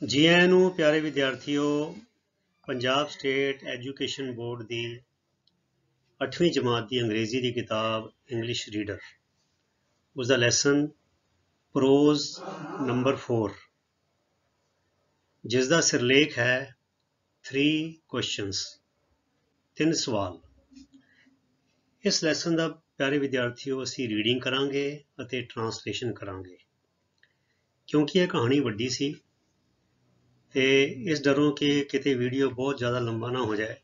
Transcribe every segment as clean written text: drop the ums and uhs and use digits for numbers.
जी आयां नूं प्यारे विद्यार्थियों, पंजाब स्टेट एजुकेशन बोर्ड की 8वीं जमात की अंग्रेजी की किताब इंग्लिश रीडर उसका लैसन प्रोज नंबर 4 जिसका सिरलेख है 3 क्वेश्चंस 3 सवाल। इस लैसन का प्यारे विद्यार्थियों असी रीडिंग करांगे ਅਤੇ ट्रांसलेशन करांगे। क्योंकि यह कहानी वड्डी सी ते इस डरों कि किते वीडियो बहुत ज़्यादा लंबा ना हो जाए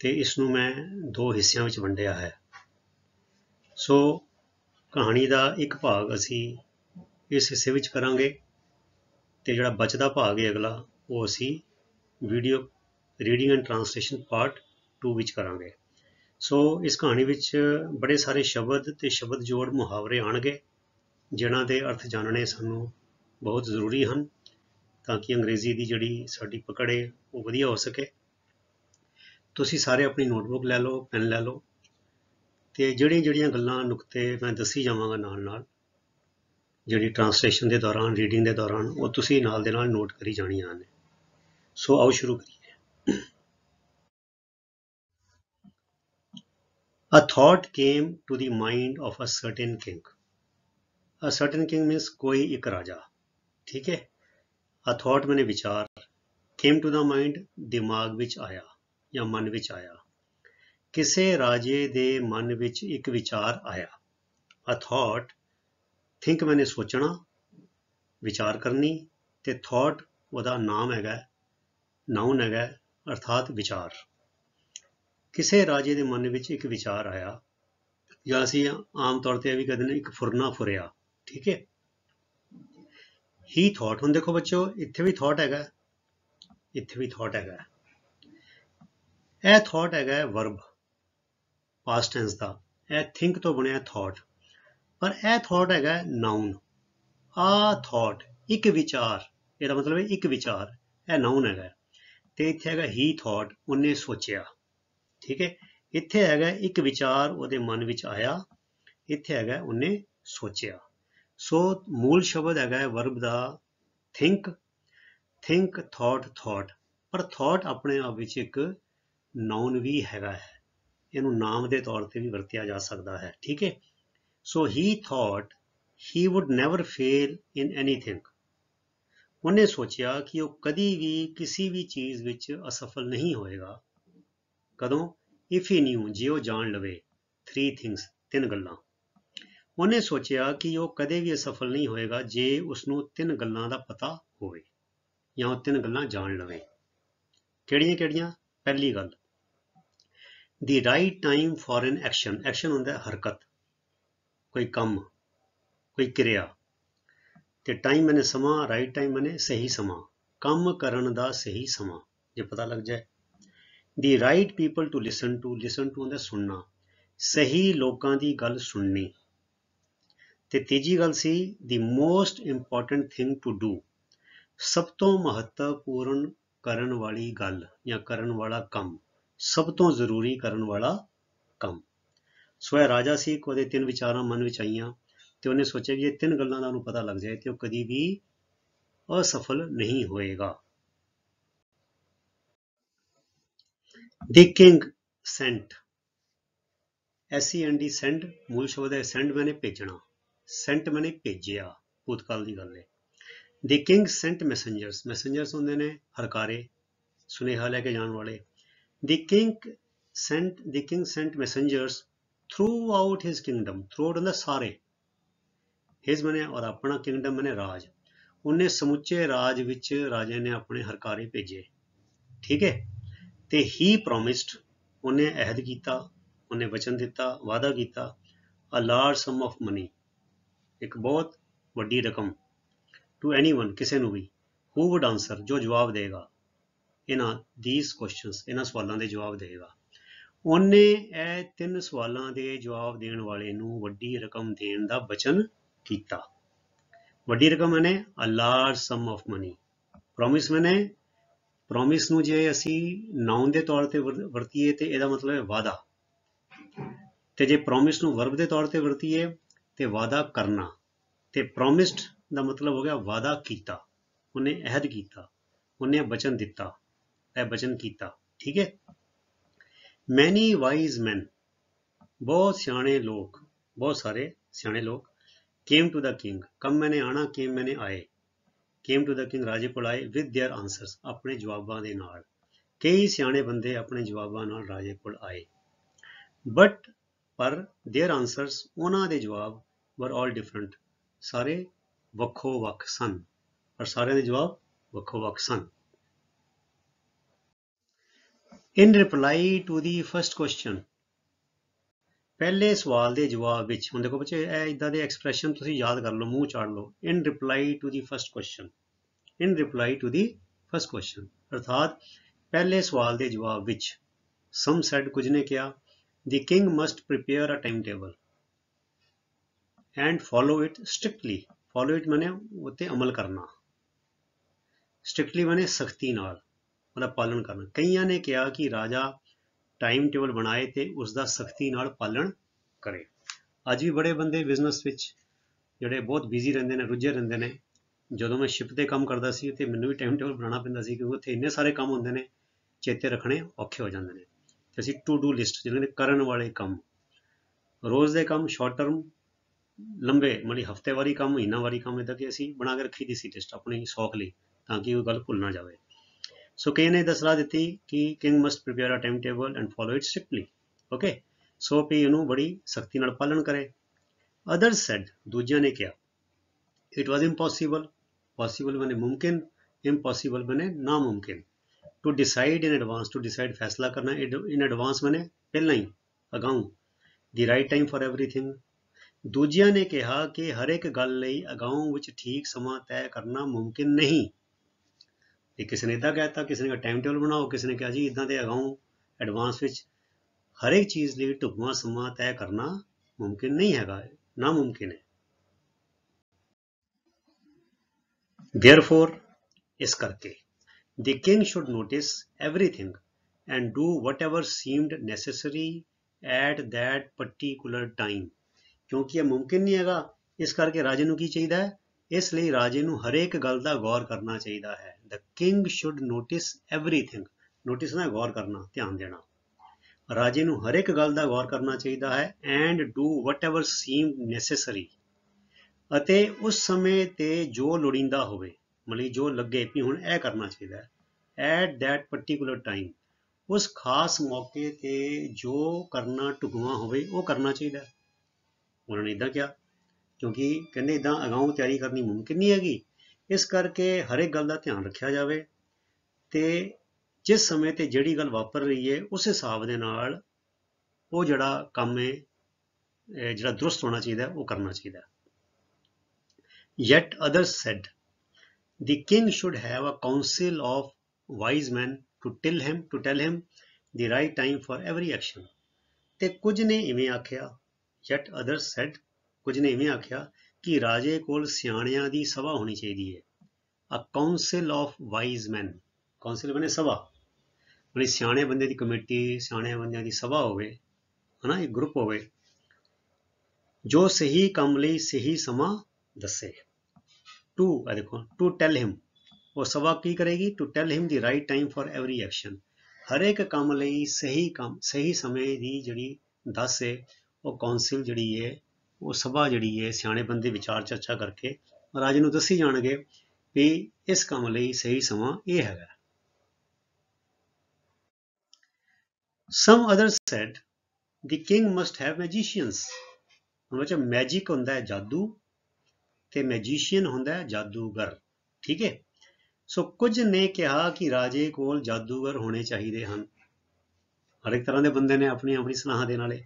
तो इसनों मैं 2 हिस्सों में वंडिया है। सो कहानी का एक भाग असी इस हिस्से में करांगे तो जोड़ा बचदा भाग है अगला वो असी video reading and translation part 2 विच करांगे। सो इस कहानी विच बड़े सारे शब्द ते शब्द जोड़ मुहावरे आउणगे जिन्हां दे अर्थ जानने सानू बहुत जरूरी हैं ताकि अंग्रेजी की जिहड़ी साडी पकड़ है वो वधिया हो सके। तुसीं सारे अपनी नोटबुक लै लो, पेन लै लो तो जिहड़ियां गल्लां नुकते मैं दसी जावांगा नाल नाल जिहड़ी ट्रांसलेशन के दौरान रीडिंग के दौरान वो तुसीं नाल दे नाल नोट करी जाणियां ने। सो आओ शुरू करिए। A thought came to the mind of a certain king. A certain king means कोई एक राजा, ठीक है। A thought मैंने विचार, came to the mind दिमाग विच आया या मन विच आया। किसे राजे दे मन विच एक विचार आया। A thought, think मैंने सोचना, विचार करनी ते thought वदा नाम हैगा, नाउन हैगा अर्थात विचार। किसे राजे दे मन विच एक विचार आया या असी आम तौर पर भी कहते हैं एक फुरना फुरिया, ठीक है। ही थॉट, हुण देखो बच्चों इत्थे भी थॉट हैगा, इत्थे भी थॉट हैगा। यह थॉट हैगा वर्ब पास्ट टेंस दा, यह थिंक तो बनिया थॉट, पर यह थॉट हैगा नाउन। आ थॉट एक विचार, इसदा मतलब है एक विचार, यह नाउन हैगा। ते इत्थे हैगा ही थॉट, उन्हें सोचिया, ठीक है। इत्थे हैगा एक विचार उहदे मन विच आया, इत्थे हैगा उन्हें सोचिया। सो मूल शब्द हैगा वर्ब दा थिंक, थिंक थॉट थॉट, पर थॉट अपने आप विच एक नाउन भी हैगा है, इनू नाम के तौर पर भी वरतिया जा सकता है, ठीक है। So he thought he would never fail in anything, उन्हें सोचिया कि वह कदी भी किसी भी चीज़ विच असफल नहीं होएगा। कदों? इफ ही न्यू, जे वो जान लवे 3 थिंग्स, 3 गल्लां। उन्हें सोचिया कि वह कदे भी असफल नहीं होएगा जे उसनू 3 गल्लां दा पता होवे या वह 3 गल्लां जान लवे। किहड़ियां किहड़ियां? पहली गल, the right time for an action, action हुंदा है हरकत, कोई कम, कोई क्रिया। ते टाइम मैंने समा, राइट टाइम मैंने सही समा, काम करन दा सही समा जे पता लग जाए। The right people to listen to होंदा सुनना, सही लोगों की गल सुननी। ते तीजी गल सी the most important thing to do, सब तो महत्वपूर्ण करन वाली गल या करन वाला कम, सब तो जरूरी करन वाला कम। सो यह राजा सी, कोदे 3 विचारां मन विच आईयां ते उन्हें सोचा कि ये 3 गल्लां दा उन्हें पता लग जाए तो कदी भी असफल नहीं होएगा। The king sent, SEND send, मूल शब्द है सेंड मैंने भेजना, सेंट मैंने भेजिया, भूतकाल की गल है। The king sent messengers, messengers होंगे ने हरकारे, सुनेहा लैके जाने वाले। The king sent messengers throughout his kingdom, throughout होंगे सारे, हिज मैंने और अपना, किंगडम मैंने राज, उन्हें समुचे राज विच राजे ने अपने हरकारे भेजे, ठीक है। ते ही प्रोमिस्ड, उन्हें अहद किया, उन्हें वचन दिता, वादा किया, a large some of money, एक बहुत वड्डी रकम, टू एनीवन, किसी नू भी, हू वुड आंसर, जो जवाब देगा, इन्हां दीज क्वेश्चंस, इन्हां सवालों के जवाब देगा। उन्हें यह 3 सवालों के जवाब देने वाले नू वड्डी रकम देने का वचन किया। वड्डी रकम मैंने a large some of money, promise मैंने, प्रोमिस नू जे असी नाउन के तौर पर वरतीए तो यदा मतलब है वादा, तो जे प्रोमिस नू वर्ब के तौर पर वरतीए तो वादा करना, तो प्रोमिस्ड का मतलब हो गया वादा किया, उन्हें अहद किया, उन्हें वचन दिता, वचन किया। ठीक है। मैनी वाइज मैन, बहुत सियाने लोग, बहुत सारे सियाने लोग, केम टू द किंग, कब मैंने आना, केम मैंने आए, केम टू द किंग राजे कोल आए, विद देयर आंसर्स, अपने जवाबां दे नाल, कई सियाने बंदे अपने जवाबां नाल राजे कोल आए। बट पर देयर आंसर्स, उन्हां दे जवाब वर ऑल डिफरेंट, सारे वक्खो वक्ख सन, पर सारे दे जवाब वक्खो वक्ख सन। In reply to the first question, पहले सवाल के जवाब विच, हुण देखो बच्चे इदां दे एक्सप्रैशन तुसीं याद कर लो, मूँह चाड़ लो। In reply to the first question, in reply to the first question, अर्थात पहले सवाल के जवाब विच, सम सैड, कुछ ने कहा, the king must prepare a time table and follow it strictly, follow it माने उत्ते अमल करना, स्ट्रिक्टली माने सख्ती नाल, मतलब पालन करना। कईयां ने कहा कि राजा टाइम टेबल बनाए तो उसका सख्ती नाल पालन करे। अज भी बड़े बंदे बिजनेस विच जिहड़े बहुत बिजी रहंदे ने, रुझे रहंदे ने। ਜਦੋਂ मैं शिप ते काम करदा सी ते मैनूं भी टाइम टेबल बनाना पैंदा सी, क्योंकि उत्थे इन्ने सारे काम हुंदे ने, चेते रखने औखे हो जांदे ने। ते असीं टू डू लिस्ट, जिहड़े करन वाले काम, रोज़ दे काम, शॉर्ट टर्म, लंबे मतलब हफ्तेवारी काम, महीनावारी काम, इदां कि असीं बना के रखी दी सी लिस्ट अपनी सौख लई, तां कि ओह गल भुल ना जावे। सो कई ने इदां सलाह दित्ती कि king must prepare a time table and follow it strictly, okay, so भी इहनूं बड़ी सख्ती नाल पालन करे। अदर्स सैड, दूजियां ने कहा, इट वॉज इम्पॉसिबल, पॉसिबल बने मुमकिन, इम्पॉसिबल बने नामुमकिन, to decide in advance, to decide फैसला करना, इन एडवांस बने पहला ही, अगाऊं, the right time for everything. दूजियां ने कहा कि हर एक गल लई अगाऊं विच ठीक समा तय करना मुमकिन नहीं। किसी ने इदा कहता, किसी ने कहा टाइम टेबल बनाओ, किसी ने कहा जी इदा दे अगाऊं एडवांस विच हर एक चीज़ ਲਈ ਢੁਕਵਾਂ ਸਮਾਂ तय करना मुमकिन नहीं हैगा, नामुमकिन है। Therefore, इस करके, the king should notice everything and do whatever seemed necessary at that particular time, क्योंकि यह मुमकिन नहीं हैगा, इस करके राजे ਨੂੰ ਕੀ ਚਾਹੀਦਾ ਹੈ, ਇਸ ਲਈ ਰਾਜੇ ਨੂੰ ਹਰੇਕ ਗੱਲ ਦਾ ਗੌਰ ਕਰਨਾ ਚਾਹੀਦਾ ਹੈ। The king should notice everything, notice ਨਾ ਗੌਰ ਕਰਨਾ, ਧਿਆਨ ਦੇਣਾ। ਰਾਜੇ ਨੂੰ ਹਰ ਇੱਕ ਗੱਲ ਦਾ ਗੌਰ ਕਰਨਾ ਚਾਹੀਦਾ ਹੈ, and do what ever seemed necessary, ਅਤੇ ਉਸ ਸਮੇਂ ਤੇ ਜੋ ਲੋੜੀਂਦਾ ਹੋਵੇ, ਮਤਲਬ ਜੋ ਲੱਗੇ ਵੀ ਹੁਣ ਇਹ ਕਰਨਾ ਚਾਹੀਦਾ ਹੈ, ਐਟ ਦੈਟ ਪਰਟੀਕੂਲਰ ਟਾਈਮ, ਉਸ ਖਾਸ ਮੌਕੇ ਤੇ ਜੋ ਕਰਨਾ ਢੁਕਵਾਂ ਹੋਵੇ ਉਹ ਕਰਨਾ ਚਾਹੀਦਾ। ਉਹਨਾਂ ਨੇ ਇੱਦਾਂ ਕਿਹਾ, ਕਿਉਂਕਿ ਕਹਿੰਦੇ ਇੱਦਾਂ ਅਗਾਊਂ ਤਿਆਰੀ ਕਰਨੀ ਮੁਮਕਿਨ ਨਹੀਂ ਹੈਗੀ, ਇਸ ਕਰਕੇ ਹਰ ਇੱਕ ਗੱਲ ਦਾ ਧਿਆਨ ਰੱਖਿਆ ਜਾਵੇ ਤੇ जिस समय ते जिहड़ी गल वापर रही है उस हिसाब दे नाल वो जिहड़ा काम है जिहड़ा दुरुस्त होना चाहिए वो करना चाहिए। Yet others said the king should have a council of wise men to tell him the right time for every action। ते कुछ ने इवें आख्या, yet others said, कुछ ने इवें आख्या कि राजे कोल सियाणियां दी सभा होनी चाहिए है। A council of wise men, council बने सभा, मतलब सियाणे बंदे की कमेटी, सियाणे बंदे की सभा होवे, है ना, एक ग्रुप होवे जो सही काम लई सही समा दसे। टू देखो, टू टेल हिम, वो सभा की करेगी, to tell him the right time for every action, हर एक काम लई सही काम सही समय की जिहड़ी दस है, वो कौंसिल जिहड़ी है, वो सभा जिहड़ी है, सियाणे बंदे विचार चर्चा करके राजे नूं दसी जाणगे भी इस काम लई सही समा ये हैगा। Some others said the king must have magicians, मतलब मैजिक होंदा है जादू ते मैजिशियन होंदा है जादूगर, ठीक है। सो कुछ ने कहा कि राजे कोल जादूगर होने चाहिए हैं, हर एक तरह के बंदे ने अपनी अपनी सलाह देने वाले।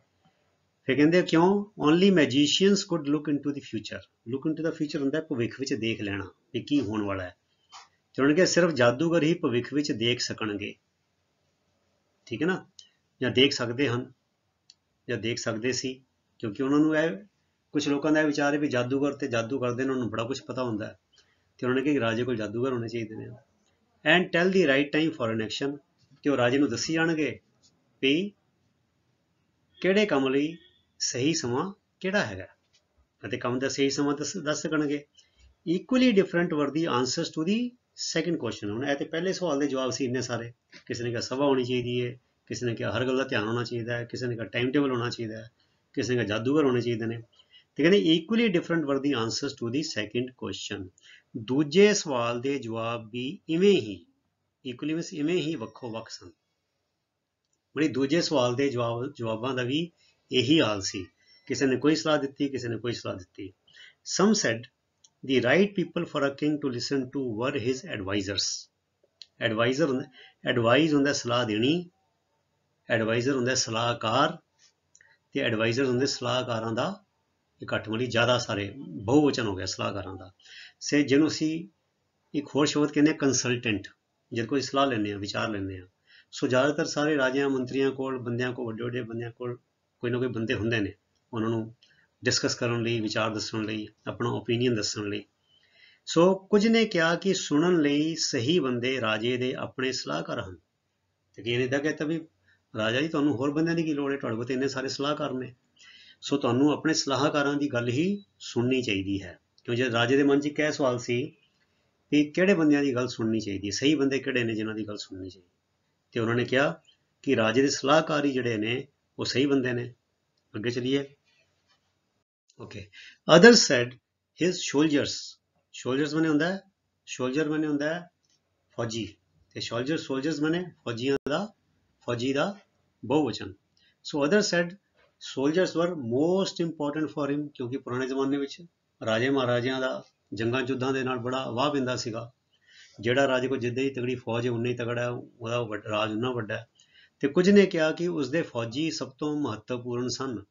फिर कहते क्यों, only magicians could look into the future, look into the future होंदा है भविख विच देख लेना भी की होने वाला है, ते उन्होंने कहा सिर्फ जादूगर ही भविख विच देख सकणगे, ठीक है ना, ਜਾਂ देख सकते हैं ਜਾਂ देख सकते सी, क्योंकि उन्होंने कुछ लोगों का विचार है भी जादूगर तो जादू करते हैं, उन्होंने बड़ा कुछ पता होंगे, तो उन्होंने कहा कि राजे को जादूगर होने चाहिए हैं। And tell the right time for an action, कि राजे को दसी जाणगे भी किहड़े काम लई सही समा किहड़ा हैगा, अते काम दा सही समा दस सकणगे। Equally different were the answers to the second question ਹੁਣ ਇਹ ਤੇ ਪਹਿਲੇ ਸਵਾਲ ਦੇ ਜਵਾਬ ਸੀ ਇੰਨੇ ਸਾਰੇ। ਕਿਸੇ ਨੇ ਕਿਹਾ ਸਭਾ ਹੋਣੀ ਚਾਹੀਦੀ ਹੈ, ਕਿਸੇ ਨੇ ਕਿਹਾ ਹਰ ਗੱਲ ਦਾ ਧਿਆਨ ਹੋਣਾ ਚਾਹੀਦਾ ਹੈ, ਕਿਸੇ ਨੇ ਕਿਹਾ ਟਾਈਮ ਟੇਬਲ ਹੋਣਾ ਚਾਹੀਦਾ ਹੈ, ਕਿਸੇ ਨੇ ਕਿਹਾ ਜਾਦੂਗਰ ਹੋਣੇ ਚਾਹੀਦੇ ਨੇ। ਤੇ ਕਹਿੰਦੇ ਇਕੁਅਲੀ ਡਿਫਰੈਂਟ ਵਰ ਦੀ answers to the second question. ਦੂਜੇ ਸਵਾਲ ਦੇ ਜਵਾਬ ਵੀ ਇਵੇਂ ਹੀ ਇਕੁਅਲੀ ਮੀਨਸ ਇਵੇਂ ਹੀ ਵੱਖੋ ਵੱਖ ਸਨ। ਮਤਲਬ ਦੂਜੇ ਸਵਾਲ ਦੇ ਜਵਾਬਾਂ ਦਾ ਵੀ ਇਹੀ ਹਾਲ ਸੀ। ਕਿਸੇ ਨੇ ਕੋਈ ਸਲਾਹ ਦਿੱਤੀ, ਕਿਸੇ ਨੇ ਕੋਈ ਸਲਾਹ ਦਿੱਤੀ। Some said the right people for a king to listen to were his advisors. Advise ਹੁੰਦਾ ਸਲਾਹ ਦੇਣੀ, advisor ਹੁੰਦਾ ਸਲਾਹਕਾਰ, ਤੇ advisor ਹੁੰਦੇ ਸਲਾਹਕਾਰਾਂ ਦਾ ਇਕੱਠ, ਮਤਲਬ ਜ਼ਿਆਦਾ ਸਾਰੇ ਬਹੁਵਚਨ ਹੋ ਗਿਆ ਸਲਾਹਕਾਰਾਂ ਦਾ। ਸੇ ਜਿਹਨੂੰ ਅਸੀਂ ਇੱਕ ਹੋਰ ਸ਼ਬਦ ਕਹਿੰਦੇ ਹਾਂ ਕੰਸਲਟੈਂਟ, ਜਦ ਕੋਈ ਸਲਾਹ ਲੈਂਦੇ ਹਾਂ, ਵਿਚਾਰ ਲੈਂਦੇ ਹਾਂ। ਸੋ ਜ਼ਿਆਦਾਤਰ ਸਾਰੇ ਰਾਜਿਆਂ ਮੰਤਰੀਆਂ ਕੋਲ, ਬੰਦਿਆਂ ਕੋਲ, ਵੱਡੇ ਵੱਡੇ ਬੰਦਿਆਂ ਕੋਲ ਕੋਈ ਨਾ ਕੋਈ ਬੰਦੇ ਹੁੰਦੇ ਨੇ ਉਹਨਾਂ ਨੂੰ ਡਿਸਕਸ ਕਰਨ ਲਈ, ਵਿਚਾਰ ਦੱਸਣ ਲਈ, ਆਪਣਾ ਓਪੀਨੀਅਨ ਦੱਸਣ ਲਈ। ਸੋ ਕੁਝ ਨੇ ਕਿਹਾ ਕਿ ਸੁਣਨ ਲਈ ਸਹੀ ਬੰਦੇ ਰਾਜੇ ਦੇ ਆਪਣੇ ਸਲਾਹਕਾਰ ਹਨ। ਤੇ ਕਿਸੇ ਨੇ ਤਾਂ ਕਹਿਤਾ ਵੀ ਰਾਜਾ ਜੀ ਤੁਹਾਨੂੰ ਹੋਰ ਬੰਦਿਆਂ ਦੀ ਕੀ ਲੋੜ ਹੈ, ਤੁਹਾਡੇ ਕੋਲ ਤਾਂ ਇੰਨੇ ਸਾਰੇ ਸਲਾਹਕਾਰ ਨੇ। ਸੋ ਤੁਹਾਨੂੰ ਆਪਣੇ ਸਲਾਹਕਾਰਾਂ ਦੀ ਗੱਲ ਹੀ ਸੁਣਨੀ ਚਾਹੀਦੀ ਹੈ। ਕਿਉਂਕਿ ਰਾਜੇ ਦੇ ਮਨ 'ਚ ਇੱਕ ਇਹ ਸਵਾਲ ਸੀ ਵੀ ਕਿਹੜੇ ਬੰਦਿਆਂ ਦੀ ਗੱਲ ਸੁਣਨੀ ਚਾਹੀਦੀ ਹੈ, ਸਹੀ ਬੰਦੇ ਕਿਹੜੇ ਨੇ ਜਿਨ੍ਹਾਂ ਦੀ ਗੱਲ ਸੁਣਨੀ ਚਾਹੀਦੀ। ਤੇ ਉਹਨਾਂ ਨੇ ਕਿਹਾ ਕਿ ਰਾਜੇ ਦੇ ਸਲਾਹਕਾਰ ਹੀ ਜਿਹੜੇ ਨੇ ਉਹ ਸਹੀ ਬੰਦੇ ਨੇ। ਅੱਗੇ ਚਲੀਏ। Okay. Others said his soldiers ਮਨੇ ਹੁੰਦਾ ਹੈ, ਸੋਲਜਰ ਮਨੇ ਹੁੰਦਾ ਹੈ ਫੌਜੀ, ਤੇ soldiers ਮਨੇ ਫੌਜੀ ਦਾ ਬਹੁਵਚਨ। ਸੋ others said soldiers were most important for him, ਕਿਉਂਕਿ ਪੁਰਾਣੇ ਜ਼ਮਾਨੇ ਵਿੱਚ ਰਾਜੇ ਮਹਾਰਾਜਿਆਂ ਦਾ ਜੰਗਾਂ ਯੁੱਧਾਂ ਦੇ ਨਾਲ ਬੜਾ ਵਾਹ ਪੈਂਦਾ ਸੀਗਾ। ਜਿਹੜਾ ਰਾਜੇ ਕੋਲ ਜਿੱਦਾਂ ਹੀ ਤਗੜੀ ਫੌਜ ਹੈ ਉਨਾ ਹੀ ਤਗੜਾ ਉਹਦਾ ਰਾਜ ਉਨਾ ਵੱਡਾ। ਤੇ ਕੁਝ ਨੇ ਕਿਹਾ ਕਿ ਉਸਦੇ ਫੌਜੀ ਸਭ ਤੋਂ ਮਹੱਤਵਪੂਰਨ ਸਨ,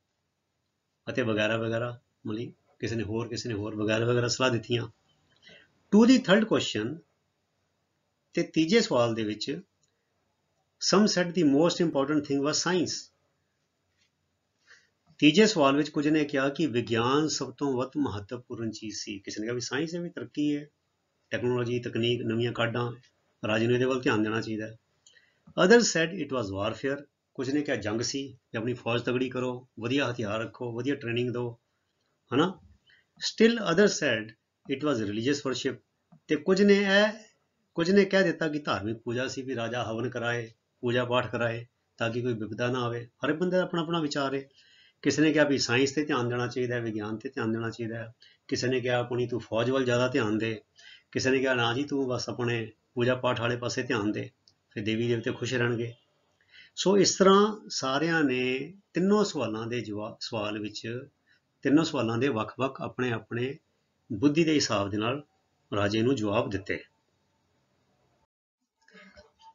ਅਤੇ ਵਗੈਰਾ ਵਗੈਰਾ, ਮਤਲਬ ਕਿਸੇ ਨੇ ਹੋਰ ਵਗੈਰਾ ਵਗੈਰਾ ਸਲਾਹ ਦਿੱਤੀਆਂ। ਟੂ ਦੀ ਥਰਡ ਕੁਐਸਚਨ, ਤੇ ਤੀਜੇ ਸਵਾਲ ਦੇ ਵਿੱਚ ਸਮ sad the most important thing was science. ਤੀਜੇ ਸਵਾਲ ਵਿੱਚ ਕੁਝ ਨੇ ਕਿਹਾ ਕਿ ਵਿਗਿਆਨ ਸਭ ਤੋਂ ਵੱਧ ਮਹੱਤਵਪੂਰਨ ਚੀਜ਼ ਸੀ। ਕਿਸੇ ਨੇ ਕਿਹਾ ਵੀ ਸਾਇੰਸ ਹੈ ਵੀ ਤਰੱਕੀ ਹੈ, ਟੈਕਨੋਲੋਜੀ, ਤਕਨੀਕ, ਨਵੀਆਂ ਕਾਢਾਂ, ਰਾਜੇ ਨੂੰ ਇਹਦੇ ਵੱਲ ਧਿਆਨ ਦੇਣਾ ਚਾਹੀਦਾ। Other sad it was warfare, ਕੁਝ ਨੇ ਕਿਹਾ ਜੰਗ ਸੀ, ਕਿ ਆਪਣੀ ਫੌਜ ਤਗੜੀ ਕਰੋ, ਵਧੀਆ ਹਥਿਆਰ ਰੱਖੋ, ਵਧੀਆ ਟ੍ਰੇਨਿੰਗ ਦਿਓ, ਹਨਾ। Still other sad it was religious worship, ਤੇ ਕੁਝ ਨੇ ਕਹਿ ਦਿੱਤਾ ਕਿ ਧਾਰਮਿਕ ਪੂਜਾ ਸੀ, ਵੀ ਰਾਜਾ ਹਵਨ ਕਰਾਏ, ਪੂਜਾ ਪਾਠ ਕਰਾਏ ਤਾਂ ਕਿ ਕੋਈ ਵਿਪਦਾ ਨਾ ਆਵੇ। ਹਰ ਇੱਕ ਬੰਦੇ ਦਾ ਆਪਣਾ ਆਪਣਾ ਵਿਚਾਰ ਹੈ। ਕਿਸੇ ਨੇ ਕਿਹਾ ਵੀ ਸਾਇੰਸ ਤੇ ਧਿਆਨ ਦੇਣਾ ਚਾਹੀਦਾ, ਵਿਗਿਆਨ ਤੇ ਧਿਆਨ ਦੇਣਾ ਚਾਹੀਦਾ। ਕਿਸੇ ਨੇ ਕਿਹਾ ਆਪਣੀ ਤੂੰ ਫੌਜ ਵੱਲ ਜ਼ਿਆਦਾ ਧਿਆਨ ਦੇ, ਕਿਸੇ ਨੇ ਕਿਹਾ ਨਾ ਜੀ ਤੂੰ ਬਸ ਆਪਣੇ ਪੂਜਾ ਪਾਠ ਵਾਲੇ ਪਾਸੇ ਧਿਆਨ ਦੇ, ਫਿਰ ਦੇਵੀ ਦੇਵਤੇ ਖੁਸ਼ ਰਹਿਣਗੇ। ਸੋ ਇਸ ਤਰ੍ਹਾਂ ਸਾਰਿਆਂ ਨੇ ਤਿੰਨੋਂ ਸਵਾਲਾਂ ਦੇ ਵੱਖ-ਵੱਖ ਆਪਣੇ ਆਪਣੇ ਬੁੱਧੀ ਦੇ ਹਿਸਾਬ ਦੇ ਨਾਲ ਰਾਜੇ ਨੂੰ ਜਵਾਬ ਦਿੱਤੇ।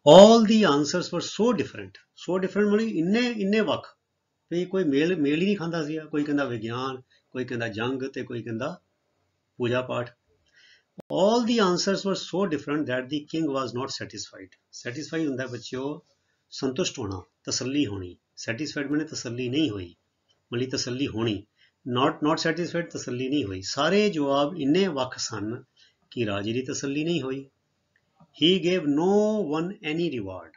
All the answers were so different ਮਤਲਬ ਇੰਨੇ ਵੱਖ ਵੀ ਕੋਈ ਮੇਲ ਹੀ ਨਹੀਂ ਖਾਂਦਾ ਸੀ। ਕੋਈ ਕਹਿੰਦਾ ਵਿਗਿਆਨ, ਕੋਈ ਕਹਿੰਦਾ ਜੰਗ, ਤੇ ਕੋਈ ਕਹਿੰਦਾ ਪੂਜਾ ਪਾਠ। All the answers were so different that the king was not satisfied. Satisfied ਹੁੰਦਾ ਬੱਚਿਓ ਸੰਤੁਸ਼ਟ ਹੋਣਾ, ਤਸੱਲੀ ਹੋਣੀ। Satisfied ਮੈਨੇ ਤਸੱਲੀ ਨਹੀਂ ਹੋਈ, ਮਤਲਬ ਤਸੱਲੀ ਹੋਣੀ। not satisfied ਤਸੱਲੀ ਨਹੀਂ ਹੋਈ। ਸਾਰੇ ਜਵਾਬ ਇੰਨੇ ਵੱਖ ਸਨ ਕਿ ਰਾਜੇ ਦੀ ਤਸੱਲੀ ਨਹੀਂ ਹੋਈ। He gave no one any reward.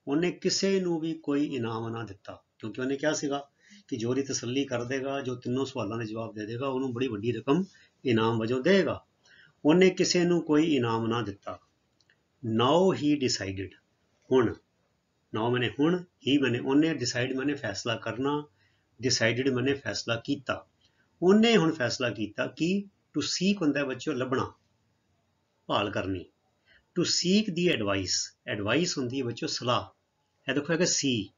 ਉਹਨੇ ਕਿਸੇ ਨੂੰ ਵੀ ਕੋਈ ਇਨਾਮ ਨਾ ਦਿੱਤਾ, ਕਿਉਂਕਿ ਉਹਨੇ ਕਿਹਾ ਸੀਗਾ ਕਿ ਜੋ ਉਹਦੀ ਤਸੱਲੀ ਕਰ ਦੇਗਾ, ਜੋ ਤਿੰਨੋਂ ਸਵਾਲਾਂ ਦੇ ਜਵਾਬ ਦੇ ਦੇਗਾ, ਉਹਨੂੰ ਬੜੀ ਵੱਡੀ ਰਕਮ ਇਨਾਮ ਵਜੋਂ ਦੇਗਾ। ਉਹਨੇ ਕਿਸੇ ਨੂੰ ਕੋਈ ਇਨਾਮ ਨਾ ਦਿੱਤਾ। Now he decided, ਹੁਣ, now ਮੈਨੇ ਹੁਣ, he ਮੈਨੇ ਉਹਨੇ, decide ਮੈਨੇ ਫੈਸਲਾ ਕਰਨਾ, decided ਮੈਨੇ ਫੈਸਲਾ ਕੀਤਾ। ਉਹਨੇ ਹੁਣ ਫੈਸਲਾ ਕੀਤਾ ਕਿ to seek ਹੁੰਦਾ ਬੱਚਿਓ ਲੱਭਣਾ, ਭਾਲ ਕਰਨੀ। To seek the advice ਹੁੰਦੀ ਹੈ ਬੱਚਿਓ ਸਲਾਹ। ਇਹ ਦੇਖੋ ਹੈਗਾ ਸੀ,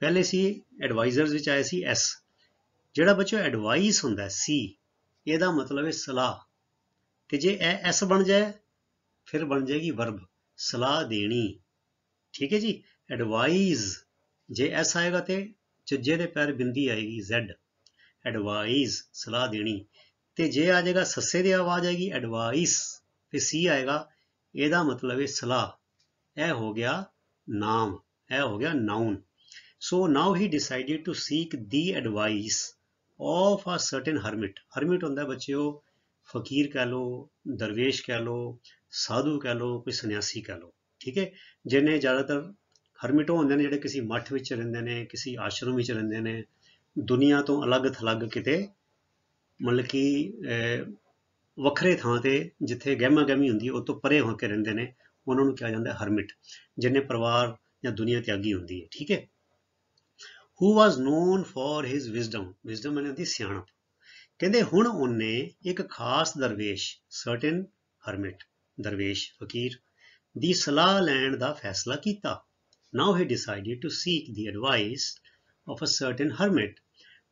ਪਹਿਲੇ ਸੀ ਐਡਵਾਈਜ਼ਰਸ ਵਿੱਚ ਆਇਆ ਸੀ ਐਸ। ਜਿਹੜਾ ਬੱਚਿਓ ਐਡਵਾਈਸ ਹੁੰਦਾ ਸੀ, ਇਹਦਾ ਮਤਲਬ ਹੈ ਸਲਾਹ। ਤੇ ਜੇ ਇਹ ਐਸ ਬਣ ਜਾਏ ਫਿਰ ਬਣ ਜਾਏਗੀ ਵਰਬ, ਸਲਾਹ ਦੇਣੀ। ਠੀਕ ਹੈ ਜੀ। ਐਡਵਾਈਜ਼, ਜੇ ਐਸ ਆਏਗਾ ਤੇ ਚੱਜੇ ਦੇ ਪੈਰ ਬਿੰਦੀ ਆਏਗੀ ਜ਼ੈਡ, ਐਡਵਾਈਜ਼ ਸਲਾਹ ਦੇਣੀ। ਤੇ ਜੇ ਆ ਜਾਏਗਾ ਸੱਸੇ ਦੀ ਆਵਾਜ਼ ਆਏਗੀ ਐਡਵਾਈਸ, ਫਿਰ ਸੀ ਆਏਗਾ, ਇਹਦਾ ਮਤਲਬ ਹੈ ਸਲਾਹ। ਇਹ ਹੋ ਗਿਆ ਨਾਮ, ਇਹ ਹੋ ਗਿਆ noun. So now he decided to seek the advice of a certain hermit. Hermit ਹੁੰਦਾ ਬੱਚਿਓ ਫਕੀਰ ਕਹਿ ਲਓ, ਦਰਵੇਸ਼ ਕਹਿ ਲਓ, ਸਾਧੂ ਕਹਿ ਲਓ, ਕੋਈ ਸੰਨਿਆਸੀ ਕਹਿ ਲਓ। ਠੀਕ ਹੈ। ਜਿਹਨੇ ਜ਼ਿਆਦਾਤਰ ਹਰਮਿਟ ਹੁੰਦੇ ਨੇ ਜਿਹੜੇ ਕਿਸੇ ਮੱਠ ਵਿੱਚ ਰਹਿੰਦੇ ਨੇ, ਕਿਸੇ ਆਸ਼ਰਮ ਵਿੱਚ ਰਹਿੰਦੇ ਨੇ, ਦੁਨੀਆ ਤੋਂ ਅਲੱਗ ਥਲੱਗ ਕਿਤੇ, ਮਤਲਬ ਕਿ ਵੱਖਰੇ ਥਾਂ ਤੇ ਜਿੱਥੇ ਗਹਿਮਾ ਗਹਿਮੀ ਹੁੰਦੀ ਉਹ ਤੋਂ ਪਰੇ ਹੋ ਕੇ ਰਹਿੰਦੇ ਨੇ, ਉਹਨਾਂ ਨੂੰ ਕਿਹਾ ਜਾਂਦਾ ਹਰਮਿਟ, ਜਿਹਨੇ ਪਰਿਵਾਰ ਜਾਂ ਦੁਨੀਆ ਤਿਆਗੀ ਹੁੰਦੀ ਹੈ। ਠੀਕ ਹੈ। who was known for his wisdom, wisdom ਮੈਨੇ ਹੁੰਦੀ ਸਿਆਣਪ। ਕਹਿੰਦੇ ਹੁਣ ਉਹਨੇ ਇੱਕ ਖਾਸ ਦਰਵੇਸ਼, certain hermit, ਦਰਵੇਸ਼ ਫਕੀਰ ਦੀ ਸਲਾਹ ਲੈਣ ਦਾ ਫੈਸਲਾ ਕੀਤਾ। Now he decided to seek the advice of a certain hermit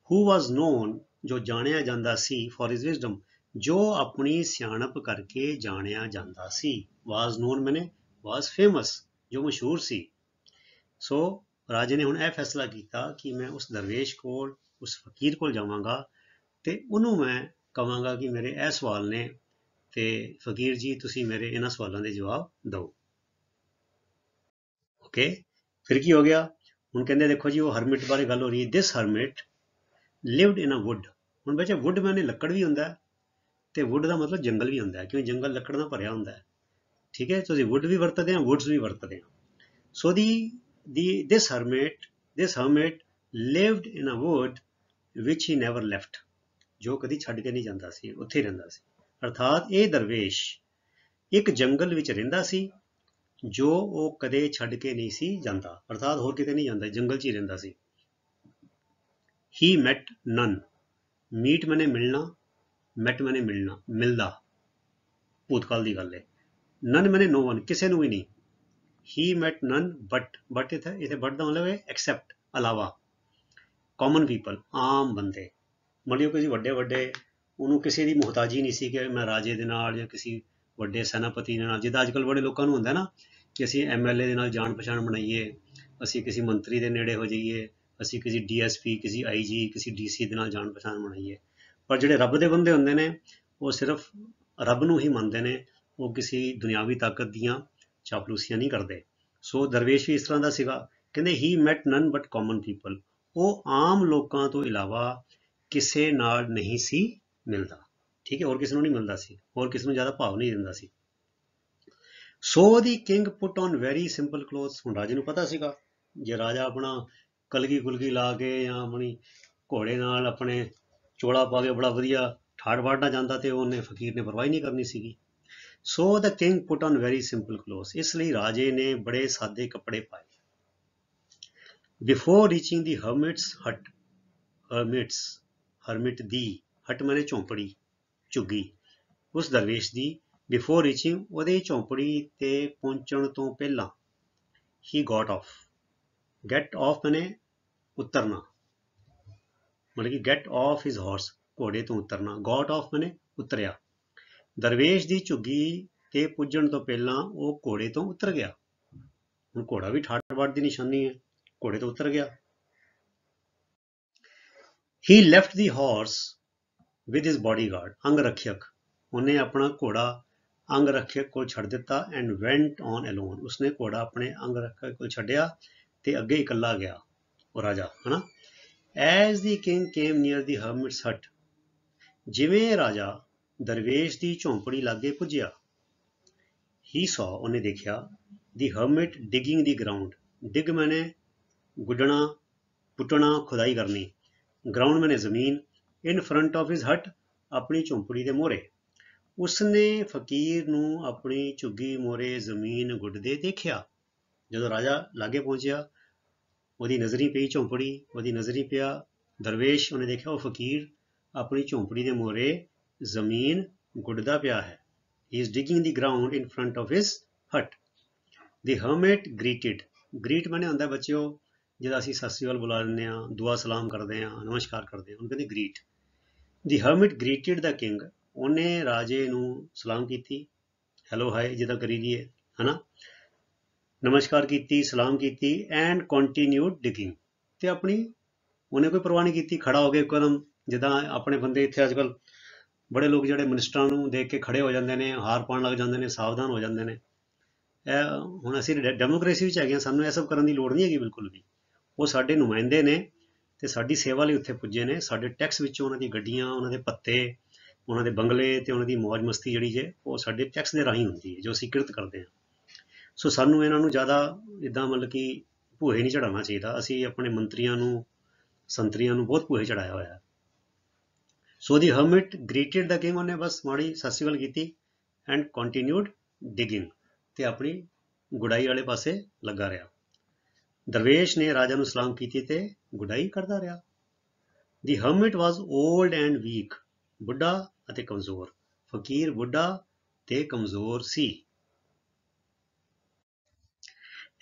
who was known, ਜੋ ਜਾਣਿਆ ਜਾਂਦਾ ਸੀ, for his wisdom, ਜੋ ਆਪਣੀ ਸਿਆਣਪ ਕਰਕੇ ਜਾਣਿਆ ਜਾਂਦਾ ਸੀ। was known ਮੈਨੇ was famous, ਜੋ ਮਸ਼ਹੂਰ ਸੀ। ਸੋ ਰਾਜੇ ਨੇ ਹੁਣ ਇਹ ਫੈਸਲਾ ਕੀਤਾ ਕਿ ਮੈਂ ਉਸ ਦਰਵੇਸ਼ ਕੋਲ, ਉਸ ਫਕੀਰ ਕੋਲ ਜਾਵਾਂਗਾ ਤੇ ਉਹਨੂੰ ਮੈਂ ਕਹਾਂਗਾ ਕਿ ਮੇਰੇ ਇਹ ਸਵਾਲ ਨੇ ਤੇ ਫਕੀਰ ਜੀ ਤੁਸੀਂ ਮੇਰੇ ਇਹਨਾਂ ਸਵਾਲਾਂ ਦੇ ਜਵਾਬ ਦਿਓ। ਓਕੇ, ਫਿਰ ਕੀ ਹੋ ਗਿਆ? ਹੁਣ ਕਹਿੰਦੇ ਦੇਖੋ ਜੀ ਉਹ ਹਰਮਿਟ ਬਾਰੇ ਗੱਲ ਹੋ ਰਹੀ ਹੈ। ਦਿਸ ਹਰਮਿਟ ਲਿਵਡ ਇਨ ਅ ਵੁੱਡ। ਹੁਣ ਬੱਚੇ ਵੁੱਡ ਮੈਨੇ ਲੱਕੜ ਵੀ ਹੁੰਦਾ ਤੇ ਵੁੱਡ ਦਾ ਮਤਲਬ ਜੰਗਲ ਵੀ ਹੁੰਦਾ, ਕਿਉਂਕਿ ਜੰਗਲ ਲੱਕੜ ਨਾਲ ਭਰਿਆ ਹੁੰਦਾ। ਠੀਕ ਹੈ, ਤੁਸੀਂ ਵੁੱਡ ਵੀ ਵਰਤਦੇ ਆ, ਵੁੱਡਸ ਵੀ ਵਰਤਦੇ ਆ। ਸੋ this hermit lived in a wood which he never left, ਜੋ ਕਦੀ ਛੱਡ ਕੇ ਨਹੀਂ ਜਾਂਦਾ ਸੀ, ਉੱਥੇ ਹੀ ਰਹਿੰਦਾ ਸੀ। ਅਰਥਾਤ ਇਹ ਦਰਵੇਸ਼ ਇੱਕ ਜੰਗਲ ਵਿੱਚ ਰਹਿੰਦਾ ਸੀ ਜੋ ਉਹ ਕਦੇ ਛੱਡ ਕੇ ਨਹੀਂ ਸੀ ਜਾਂਦਾ, ਅਰਥਾਤ ਹੋਰ ਕਿਤੇ ਨਹੀਂ ਜਾਂਦਾ, ਜੰਗਲ 'ਚ ਹੀ ਰਹਿੰਦਾ ਸੀ। he met none, meet ਮੈਨੇ ਮਿਲਣਾ, met ਮੈਨੇ ਮਿਲਣਾ, ਮਿਲਦਾ, ਭੂਤਕਾਲ ਦੀ ਗੱਲ ਹੈ। none ਮੈਨੇ no one, ਕਿਸੇ ਨੂੰ ਵੀ ਨਹੀਂ। he met none but ਇੱਥੇ but ਦਾ ਮਤਲਬ ਹੈ except, ਇਲਾਵਾ, common people, ਆਮ ਬੰਦੇ। ਮਤਲਬ ਕਿਸੇ ਵੱਡੇ ਉਹਨੂੰ ਕਿਸੇ ਦੀ ਮੁਹਤਾਜੀ ਨਹੀਂ ਸੀ ਕਿ ਮੈਂ ਰਾਜੇ ਦੇ ਨਾਲ ਜਾਂ ਕਿਸੇ ਵੱਡੇ ਸੈਨਾਪਤੀ ਦੇ ਨਾਲ, ਜਿੱਦਾਂ ਅੱਜ ਕੱਲ੍ਹ ਬੜੇ ਲੋਕਾਂ ਨੂੰ ਹੁੰਦਾ ਨਾ ਕਿ ਅਸੀਂ MLA ਦੇ ਨਾਲ ਜਾਣ ਪਛਾਣ ਬਣਾਈਏ, ਅਸੀਂ ਕਿਸੇ ਮੰਤਰੀ ਦੇ ਨੇੜੇ ਹੋ ਜਾਈਏ, ਅਸੀਂ ਕਿਸੇ DSP, ਕਿਸੇ IG, ਕਿਸੇ DC ਦੇ ਨਾਲ ਜਾਣ ਪਛਾਣ ਬਣਾਈਏ। ਪਰ ਜਿਹੜੇ ਰੱਬ ਦੇ ਬੰਦੇ ਹੁੰਦੇ ਨੇ ਉਹ ਸਿਰਫ ਰੱਬ ਨੂੰ ਹੀ ਮੰਨਦੇ ਨੇ, ਉਹ ਕਿਸੇ ਦੁਨਿਆਵੀ ਤਾਕਤ ਦੀਆਂ ਚਾਪਲੂਸੀਆਂ ਨਹੀਂ ਕਰਦੇ। ਸੋ ਦਰਵੇਸ਼ ਵੀ ਇਸ ਤਰ੍ਹਾਂ ਦਾ ਸੀਗਾ। ਕਹਿੰਦੇ he met none but common people, ਉਹ ਆਮ ਲੋਕਾਂ ਤੋਂ ਇਲਾਵਾ ਕਿਸੇ ਨਾਲ ਨਹੀਂ ਸੀ ਮਿਲਦਾ। ਠੀਕ ਹੈ, ਹੋਰ ਕਿਸੇ ਨੂੰ ਨਹੀਂ ਮਿਲਦਾ ਸੀ, ਹੋਰ ਕਿਸੇ ਨੂੰ ਜ਼ਿਆਦਾ ਭਾਵ ਨਹੀਂ ਦਿੰਦਾ ਸੀ। ਸੋ ਦੀ king put on very simple clothes. ਹੁਣ ਰਾਜੇ ਨੂੰ ਪਤਾ ਸੀਗਾ ਜੇ ਰਾਜਾ ਆਪਣਾ ਕਲਗੀ ਕੁਲਗੀ ਲਾ ਕੇ ਜਾਂ ਆਪਣੀ ਘੋੜੇ ਨਾਲ ਆਪਣੇ ਚੋਲਾ ਪਾ ਕੇ ਬੜਾ ਵਧੀਆ ਠਾੜ ਵਾੜਨਾ ਜਾਂਦਾ ਤੇ ਉਹਨੇ ਫਕੀਰ ਨੇ ਪਰਵਾਹ ਨਹੀਂ ਕਰਨੀ ਸੀਗੀ। So the king put on very simple clothes, ਇਸ ਲਈ ਰਾਜੇ ਨੇ ਬੜੇ ਸਾਦੇ ਕੱਪੜੇ ਪਾਏ। ਬਿਫੋਰ ਰੀਚਿੰਗ ਦੀ ਹਰਮਿਟਸ ਹਟ, ਹਰਮਿਟ ਦੀ, ਹਟ ਮੈਨੇ ਝੌਂਪੜੀ, ਝੁੱਗੀ, ਉਸ ਦਰਵੇਸ਼ ਦੀ, ਬਿਫੋਰ ਰੀਚਿੰਗ ਉਹਦੇ ਝੌਂਪੜੀ ਤੇ ਪਹੁੰਚਣ ਤੋਂ ਪਹਿਲਾਂ, ਹੀ ਗॉट ਆਫ, ਗੈਟ ਆਫ ਮੈਨੇ ਉਤਰਨਾ, ਮਤਲਬ ਕਿ ਗੈਟ ਆਫ ਹਿਜ਼ ਹਾਰਸ, ਘੋੜੇ ਤੋਂ ਉਤਰਨਾ, ਗॉट ਆਫ ਮੈਨੇ ਉਤਰਿਆ। ਦਰਵੇਸ਼ ਦੀ ਝੁੱਗੀ ਤੇ ਪੁੱਜਣ ਤੋਂ ਪਹਿਲਾਂ ਉਹ ਘੋੜੇ ਤੋਂ ਉਤਰ ਗਿਆ। ਹੁਣ ਘੋੜਾ ਵੀ ਠਾਠ ਬਾਠ ਦੀ ਨਿਸ਼ਾਨੀ ਹੈ, ਘੋੜੇ ਤੋਂ ਉਤਰ ਗਿਆ। he left the horse with his bodyguard, ਅੰਗ ਰੱਖਿਅਕ, ਉਹਨੇ ਆਪਣਾ ਘੋੜਾ ਅੰਗ ਰੱਖਿਅਕ ਕੋਲ ਛੱਡ ਦਿੱਤਾ। and went on alone, ਉਸਨੇ ਘੋੜਾ ਆਪਣੇ ਅੰਗ ਰੱਖਿਅਕ ਕੋਲ ਛੱਡਿਆ ਤੇ ਅੱਗੇ ਇਕੱਲਾ ਗਿਆ ਉਹ ਰਾਜਾ, ਹਨਾ। as the king came near the hermit's hut, ਜਿਵੇਂ ਰਾਜਾ ਦਰਵੇਸ਼ ਦੀ ਝੌਂਪੜੀ ਲਾਗੇ ਪੁੱਜਿਆ, he saw, ਉਹਨੇ ਦੇਖਿਆ, the hermit digging the ground, dig ਮੈਨੇ ਗੁੱਡਣਾ, ਪੁੱਟਣਾ, ਖੁਦਾਈ ਕਰਨੀ, ਗਰਾਊਂਡ ਮੈਨੇ ਜ਼ਮੀਨ, in front of his hut, ਆਪਣੀ ਝੌਂਪੜੀ ਦੇ ਮੂਹਰੇ। ਉਸਨੇ ਫਕੀਰ ਨੂੰ ਆਪਣੀ ਝੁੱਗੀ ਮੂਹਰੇ ਜ਼ਮੀਨ ਗੁੱਡਦੇ ਦੇਖਿਆ। ਜਦੋਂ ਰਾਜਾ ਲਾਗੇ ਪਹੁੰਚਿਆ ਉਹਦੀ ਨਜ਼ਰੀ ਪਈ ਝੌਂਪੜੀ, ਉਹਦੀ ਨਜ਼ਰੀ ਪਿਆ ਦਰਵੇਸ਼, ਉਹਨੇ ਦੇਖਿਆ ਉਹ ਫਕੀਰ ਆਪਣੀ ਝੌਂਪੜੀ ਦੇ ਮੂਹਰੇ ਜ਼ਮੀਨ ਗੁੱਡਦਾ ਪਿਆ ਹੈ। he is digging the ground in front of his hut. the hermit greeted, greet ਮੈਨੇ ਹੁੰਦਾ ਬੱਚਿਓ ਜਿਹਦਾ ਅਸੀਂ ਸਤਿ ਸ਼੍ਰੀ ਅਕਾਲ ਬੁਲਾ ਲੈਂਦੇ ਹਾਂ, ਦੁਆ ਸਲਾਮ ਕਰਦੇ ਹਾਂ, ਨਮਸਕਾਰ ਕਰਦੇ ਹਾਂ, ਉਹਨੂੰ ਕਹਿੰਦੇ ਗ੍ਰੀਟ। ਦੀ ਹਰਮਿਟ ਗ੍ਰੀਟਿਡ ਦਾ ਕਿੰਗ, ਉਹਨੇ ਰਾਜੇ ਨੂੰ ਸਲਾਮ ਕੀਤੀ, ਹੈਲੋ ਹਾਏ ਜਿੱਦਾਂ ਕਰੀ ਦੀ ਹੈ, ਹਨਾ, ਨਮਸਕਾਰ ਕੀਤੀ, ਸਲਾਮ ਕੀਤੀ। ਐਂਡ ਕੰਟੀਨਿਊਡ ਡਿਗਿੰਗ, ਤੇ ਆਪਣੀ ਉਹਨੇ ਕੋਈ ਪਰਵਾਹ ਨਹੀਂ ਕੀਤੀ, ਖੜਾ ਹੋ ਗਿਆ ਇੱਕਦਮ, ਜਿੱਦਾਂ ਆਪਣੇ ਬੰਦੇ ਇੱਥੇ ਅੱਜ ਕੱਲ੍ਹ ਬੜੇ ਲੋਕ ਜਿਹੜੇ ਮਿਨਿਸਟਰਾਂ ਨੂੰ ਦੇਖ ਕੇ ਖੜੇ ਹੋ ਜਾਂਦੇ ਨੇ, ਹਾਰ ਪਾਉਣ ਲੱਗ ਜਾਂਦੇ ਨੇ, ਸਾਵਧਾਨ ਹੋ ਜਾਂਦੇ ਨੇ। ਇਹ ਹੁਣ ਅਸੀਂ ਡੈਮੋਕ੍ਰੇਸੀ ਵਿੱਚ ਹੈਗੇ ਹਾਂ, ਸਾਨੂੰ ਇਹ ਸਭ ਕਰਨ ਦੀ ਲੋੜ ਨਹੀਂ ਹੈਗੀ ਬਿਲਕੁਲ ਵੀ। ਉਹ ਸਾਡੇ ਨੁਮਾਇੰਦੇ ਨੇ ਤੇ ਸਾਡੀ ਸੇਵਾ ਲਈ ਉੱਥੇ ਪੁੱਜੇ ਨੇ, ਸਾਡੇ ਟੈਕਸ ਵਿੱਚੋਂ ਉਹਨਾਂ ਦੀ ਗੱਡੀਆਂ, ਉਹਨਾਂ ਦੇ ਭੱਤੇ, ਉਹਨਾਂ ਦੇ ਬੰਗਲੇ ਤੇ ਉਹਨਾਂ ਦੀ ਮੌਜ ਮਸਤੀ ਜਿਹੜੀ ਜੇ ਉਹ ਸਾਡੇ ਟੈਕਸ ਦੇ ਰਾਹੀਂ ਹੁੰਦੀ ਹੈ, ਜੋ ਅਸੀਂ ਕਿਰਤ ਕਰਦੇ ਹਾਂ। ਸੋ ਸਾਨੂੰ ਇਹਨਾਂ ਨੂੰ ਜ਼ਿਆਦਾ ਇੱਦਾਂ ਮਤਲਬ ਕਿ ਭੂਹੇ ਨਹੀਂ ਚੜਾਉਣਾ ਚਾਹੀਦਾ। ਅਸੀਂ ਆਪਣੇ ਮੰਤਰੀਆਂ ਨੂੰ, ਸੰਤਰੀਆਂ ਨੂੰ ਬਹੁਤ ਭੂਹੇ ਚੜਾਇਆ ਹੋਇਆ। सो दी हर्मिट ग्रीटेड द किंग, उन्हें बस माड़ी सत श्री अकाल की एंड कंटिन्यूड डिगिंग, ते अपनी गुडाई वाले पासे लगा रहा। दरवेश ने राजा नूं सलाम की ते गुडाई करता रहा। The hermit was old and weak, बुढ़ा अते कमजोर। फकीर बुढ़ा ते कमजोर सी।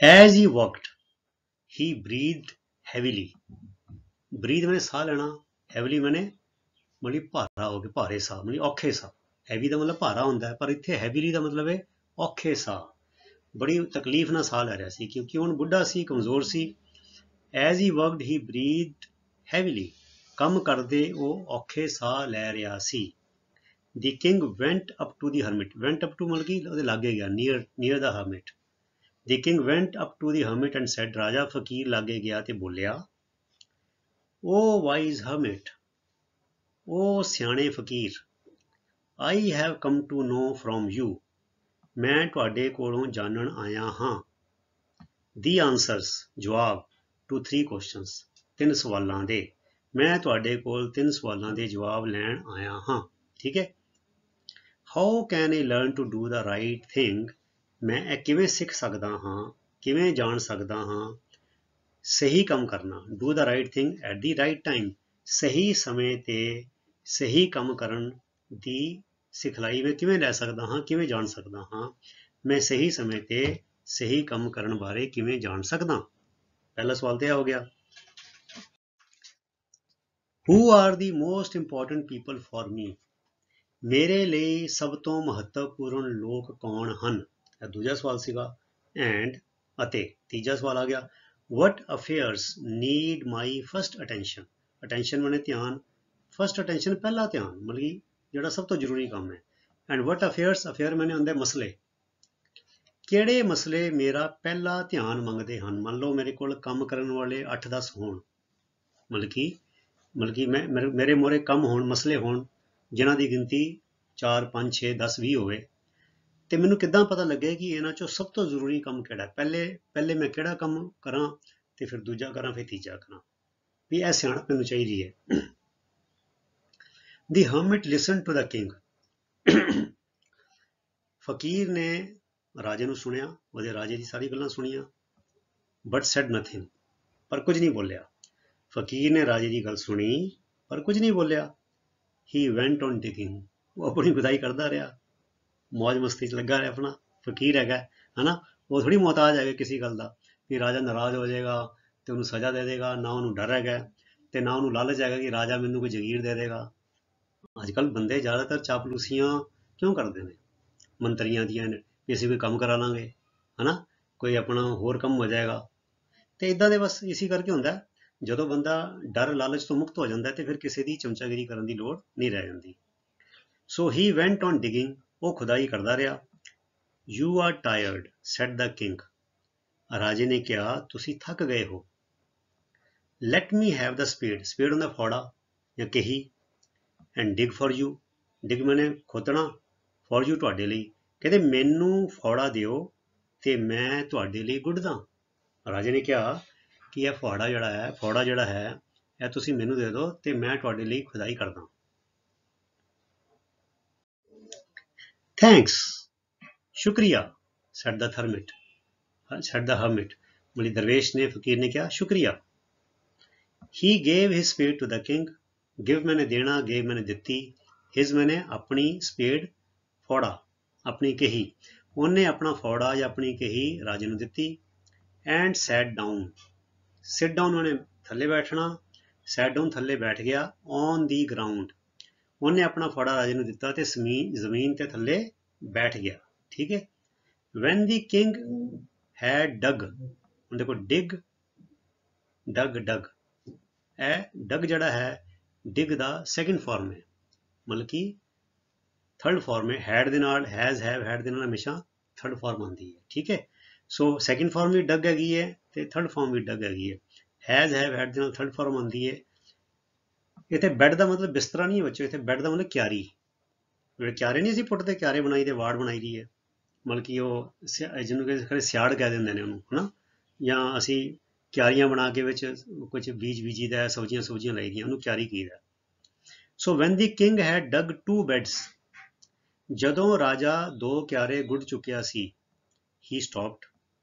As he walked he breathe heavily. Breathe मैंने साह लेना, हैवीली मैंने मतलब भारा हो गया, भारे साह मतलब औखे साह। हैवी का मतलब भारा होंदा है, पर इत्थे हैवीली का मतलब है औखे साह, बड़ी तकलीफ नाल साह लै रहा सी क्योंकि हुण बुढ़ा सी, कमजोर सी। As he worked he breathe heavily, ਕੰਮ ਕਰਦੇ ਉਹ ਔਖੇ ਸਾਹ ਲੈ ਰਿਹਾ ਸੀ। The king went up to the hermit, went up to ਮਤਲਬ ਕਿ ਉਹਦੇ ਲਾਗੇ ਗਿਆ, near the hermit. The king went up to the hermit and said, ਰਾਜਾ ਫਕੀਰ ਲਾਗੇ ਗਿਆ ਤੇ ਬੋਲਿਆ, ਓ ਵਾਈਜ਼ ਹਰਮਿਟ, ਓ ਸਿਆਣੇ ਫਕੀਰ, I have come to know from you, ਮੈਂ ਤੁਹਾਡੇ ਕੋਲੋਂ ਜਾਣਨ ਆਇਆ ਹਾਂ। ਦੀ ਆਨਸਰਸ, ਜਵਾਬ, ਟੂ 3 ਕੁਐਸਚਨਸ, 3 ਸਵਾਲਾਂ ਦੇ। ਮੈਂ ਤੁਹਾਡੇ ਕੋਲ 3 ਸਵਾਲਾਂ ਦੇ ਜਵਾਬ ਲੈਣ ਆਇਆ ਹਾਂ, ਠੀਕ ਹੈ। How can I learn to do the right thing, ਮੈਂ ਇਹ ਕਿਵੇਂ ਸਿੱਖ ਸਕਦਾ ਹਾਂ, ਕਿਵੇਂ ਜਾਣ ਸਕਦਾ ਹਾਂ ਸਹੀ ਕੰਮ ਕਰਨਾ। Do the right thing at the right time, ਸਹੀ ਸਮੇਂ ਤੇ ਸਹੀ ਕੰਮ ਕਰਨ ਦੀ ਸਿਖਲਾਈ ਮੈਂ ਕਿਵੇਂ ਲੈ ਸਕਦਾ ਹਾਂ, ਕਿਵੇਂ ਜਾਣ ਸਕਦਾ ਹਾਂ ਮੈਂ ਸਹੀ ਸਮੇਂ ਤੇ ਸਹੀ ਕੰਮ ਕਰਨ ਬਾਰੇ ਕਿਵੇਂ ਜਾਣ ਸਕਦਾ। ਪਹਿਲਾ ਸਵਾਲ ਤੇ ਹੋ ਗਿਆ। Who are the most important people for me, ਮੇਰੇ ਲਈ ਸਭ ਤੋਂ ਮਹੱਤਵਪੂਰਨ ਲੋਕ ਕੌਣ ਹਨ, ਇਹ ਦੂਜਾ ਸਵਾਲ ਸੀਗਾ। ਐਂਡ ਅਤੇ ਤੀਜਾ ਸਵਾਲ ਆ ਗਿਆ, what affairs need my first attention, attention ਮਾਨੇ ਧਿਆਨ, first attention ਪਹਿਲਾ ਧਿਆਨ ਮਤਲਬ ਕਿ ਜਿਹੜਾ ਸਭ ਤੋਂ ਜ਼ਰੂਰੀ ਕੰਮ ਹੈ। ਐਂਡ what affairs, affair ਮਾਨੇ ਹੁੰਦੇ ਮਸਲੇ, ਕਿਹੜੇ ਮਸਲੇ ਮੇਰਾ ਪਹਿਲਾ ਧਿਆਨ ਮੰਗਦੇ ਹਨ। ਮੰਨ ਲਓ ਮੇਰੇ ਕੋਲ ਕੰਮ ਕਰਨ ਵਾਲੇ 8-10 ਹੋਣ, ਮਤਲਬ ਕਿ ਮੇਰੇ ਮੋਰੇ ਕੰਮ ਹੋਣ, ਮਸਲੇ ਹੋਣ ਜਿਨ੍ਹਾਂ ਦੀ ਗਿਣਤੀ 4, 5, 6, 10, 20 ਹੋਵੇ, ਤੇ ਮੈਨੂੰ ਕਿੱਦਾਂ ਪਤਾ ਲੱਗੇ ਕਿ ਇਹਨਾਂ ਚੋਂ ਸਭ ਤੋਂ ਜ਼ਰੂਰੀ ਕੰਮ ਕਿਹੜਾ, ਪਹਿਲੇ ਮੈਂ ਕਿਹੜਾ ਕੰਮ ਕਰਾਂ ਤੇ ਫਿਰ ਦੂਜਾ ਕਰਾਂ ਫਿਰ ਤੀਜਾ ਕਰਾਂ, ਵੀ ਇਹ ਸਿਆਣਪ ਮੈਨੂੰ ਚਾਹੀਦੀ ਹੈ। ਦੀ ਹਰਮਿਟ ਲਿਸਨ ਟੂ ਦਾ ਕਿੰਗ, ਫਕੀਰ ਨੇ ਰਾਜੇ ਨੂੰ ਸੁਣਿਆ, ਉਹਦੇ ਰਾਜੇ ਦੀ ਸਾਰੀ ਗੱਲਾਂ ਸੁਣੀਆਂ, ਬਟ ਸੈਡ ਨਥਿੰਗ, ਪਰ ਕੁਝ ਨਹੀਂ ਬੋਲਿਆ। ਫਕੀਰ ਨੇ ਰਾਜੇ ਦੀ ਗੱਲ ਸੁਣੀ ਪਰ ਕੁਝ ਨਹੀਂ ਬੋਲਿਆ। ਹੀ ਵੈਂਟ ਔਨ ਡਿਗਿੰਗ, ਉਹ ਆਪਣੀ ਖੁਦਾਈ ਕਰਦਾ ਰਿਹਾ, ਮौज ਮਸਤੀ 'ਚ ਲੱਗਾ ਰਿਹਾ ਆਪਣਾ। ਫਕੀਰ ਹੈਗਾ ਹਨਾ, ਉਹ ਥੋੜੀ ਮੁਹਤਾਜ ਹੈਗਾ ਕਿਸੇ ਗੱਲ ਦਾ ਵੀ ਰਾਜਾ ਨਾਰਾਜ਼ ਹੋ ਜਾਏਗਾ ਤੇ ਉਹਨੂੰ ਸਜ਼ਾ ਦੇ ਦੇਗਾ, ਨਾ ਉਹਨੂੰ ਡਰ ਹੈਗਾ ਤੇ ਨਾ ਉਹਨੂੰ ਲਾਲਚ ਹੈਗਾ ਕਿ ਰਾਜਾ ਮੈਨੂੰ ਕੋਈ ਜਗੀਰ ਦੇ ਦੇਗਾ। ਅੱਜ ਕੱਲ੍ਹ ਬੰਦੇ ਜ਼ਿਆਦਾਤਰ ਚਾਪਲੂਸੀਆਂ ਕਿਉਂ ਕਰਦੇ ਨੇ ਮੰਤਰੀਆਂ ਦੀਆਂ, ਵੀ ਅਸੀਂ ਕੋਈ ਕੰਮ ਕਰਾ ਲਾਂਗੇ ਹਨਾ, ਕੋਈ ਆਪਣਾ ਹੋਰ ਕੰਮ ਹੋ ਜਾਏਗਾ, ਤੇ ਇੱਦਾਂ ਦੇ ਬਸ ਇਸੇ ਕਰਕੇ ਹੁੰਦਾ। ਜਦੋਂ ਬੰਦਾ ਡਰ ਲਾਲਚ ਤੋਂ ਮੁਕਤ ਹੋ ਜਾਂਦਾ ਤੇ ਫਿਰ ਕਿਸੇ ਦੀ ਚਮਚਾਗਿਰੀ ਕਰਨ ਦੀ ਲੋੜ ਨਹੀਂ ਰਹਿ ਜਾਂਦੀ। ਸੋ ਹੀ ਵੈਂਟ ਔਨ ਡਿਗਿੰਗ, ਉਹ ਖੁਦਾਈ ਕਰਦਾ ਰਿਹਾ। You are tired said the king, ਰਾਜੇ ਨੇ ਕਿਹਾ ਤੁਸੀਂ ਥੱਕ ਗਏ ਹੋ। ਲੈਟ ਮੀ ਹੈਵ ਦਾ ਸਪੇਡ, ਸਪੇਡ ਹੁੰਦਾ ਫੌੜਾ ਜਾਂ ਕਹੀ, ਐਂਡ ਡਿਗ ਫॉर ਯੂ, ਡਿਗ ਮੈਨੇ ਖੋਦਣਾ, ਫॉर ਯੂ ਤੁਹਾਡੇ ਲਈ, ਕਹਿੰਦੇ ਮੈਨੂੰ ਫੌੜਾ ਦਿਓ ਤੇ ਮੈਂ ਤੁਹਾਡੇ ਲਈ ਗੁੱਡਦਾ। ਰਾਜੇ ਨੇ ਕਿਹਾ ਕਿ ਇਹ ਫੌੜਾ ਜਿਹੜਾ ਹੈ ਇਹ ਤੁਸੀਂ ਮੈਨੂੰ ਦੇ ਦਿਓ ਤੇ ਮੈਂ ਤੁਹਾਡੇ ਲਈ ਖੁਦਾਈ ਕਰਦਾ। ਥੈਂਕਸ, ਸ਼ੁਕਰੀਆ, ਸੈਡ ਦਾ ਹਰਮਿਟ, ਮਤਲਬ ਦਰਵੇਸ਼ ਨੇ, ਫਕੀਰ ਨੇ ਕਿਹਾ ਸ਼ੁਕਰੀਆ। He gave his spade to the king, give ਮੈਨੇ ਦੇਣਾ, ਗੇਵ ਮੈਨੇ ਦਿੱਤੀ, ਹਿਜ਼ ਮੈਨੇ ਆਪਣੀ, ਸਪੇਡ ਫੌੜਾ ਆਪਣੀ ਕਹੀ, ਉਹਨੇ ਆਪਣਾ ਫੌੜਾ ਜਾਂ ਆਪਣੀ ਕਹੀ ਰਾਜੇ ਨੂੰ ਦਿੱਤੀ। And set down, sit down ਮੈਨੇ ਥੱਲੇ ਬੈਠਣਾ, ਸੈਟ ਡਾਊਨ ਥੱਲੇ ਬੈਠ ਗਿਆ। ਔਨ ਦੀ ਗਰਾਊਂਡ, ਉਹਨੇ ਆਪਣਾ ਫੌੜਾ ਰਾਜੇ ਨੂੰ ਦਿੱਤਾ ਤੇ ਜ਼ਮੀਨ ਤੇ ਥੱਲੇ ਬੈਠ ਗਿਆ, ਠੀਕ ਹੈ। ਵੈਨ ਦੀ ਕਿੰਗ ਹੈਡ ਡਗ, ਹੁਣ ਦੇਖੋ ਡਿਗ ਡਗ, ਇਹ ਡਗ ਜਿਹੜਾ ਹੈ ਡਿਗ ਦਾ ਸੈਕਿੰਡ ਫਾਰਮ ਹੈ, ਮਤਲਬ ਕਿ ਥਰਡ ਫਾਰਮ ਹੈ। ਹੈਡ ਦੇ ਨਾਲ, ਹੈਜ਼, ਹੈਵ, ਹੈਡ ਦੇ ਨਾਲ ਹਮੇਸ਼ਾ ਥਰਡ ਫਾਰਮ ਆਉਂਦੀ ਹੈ, ਠੀਕ ਹੈ। ਸੋ ਸੈਕਿੰਡ ਫਾਰਮ ਵੀ ਡਗ ਹੈਗੀ ਹੈ ਤੇ ਥਰਡ ਫਾਰਮ ਵੀ ਡਗ ਹੈਗੀ ਹੈ। ਹੈਜ਼, ਹੈਵ, ਹੈਡ ਦੇ ਨਾਲ ਥਰਡ ਫਾਰਮ ਆਉਂਦੀ ਹੈ। ਇੱਥੇ ਬੈੱਡ ਦਾ ਮਤਲਬ ਬਿਸਤਰਾ ਨਹੀਂ ਹੈ ਬੱਚੋ, ਇੱਥੇ ਬੈੱਡ ਦਾ ਮਤਲਬ ਕਿਆਰੀ, ਜਿਹੜੇ ਕਿਆਰੇ ਨਹੀਂ ਅਸੀਂ ਪੁੱਟਦੇ, ਕਿਆਰੇ ਬਣਾਈ ਦੇ, ਵਾੜ ਬਣਾਈ ਦੀ ਹੈ, ਮਤਲਬ ਕਿ ਉਹ ਜਿਹਨੂੰ ਕਿ ਸਿਆੜ ਕਹਿ ਦਿੰਦੇ ਨੇ ਉਹਨੂੰ ਹਨਾ, ਜਾਂ ਅਸੀਂ ਕਿਆਰੀਆਂ ਬਣਾ ਕੇ ਵਿੱਚ ਕੁਝ ਬੀਜ ਬੀਜੀ ਦਾ, ਸਬਜ਼ੀਆਂ ਲਾਈ ਦੀਆਂ, ਉਹਨੂੰ ਕਿਆਰੀ ਕਹੀਦਾ। So when the king had dug 2 beds, ਜਦੋਂ ਰਾਜਾ 2 ਕਿਆਰੇ ਗੁੱਡ ਚੁੱਕਿਆ ਸੀ, he stopped,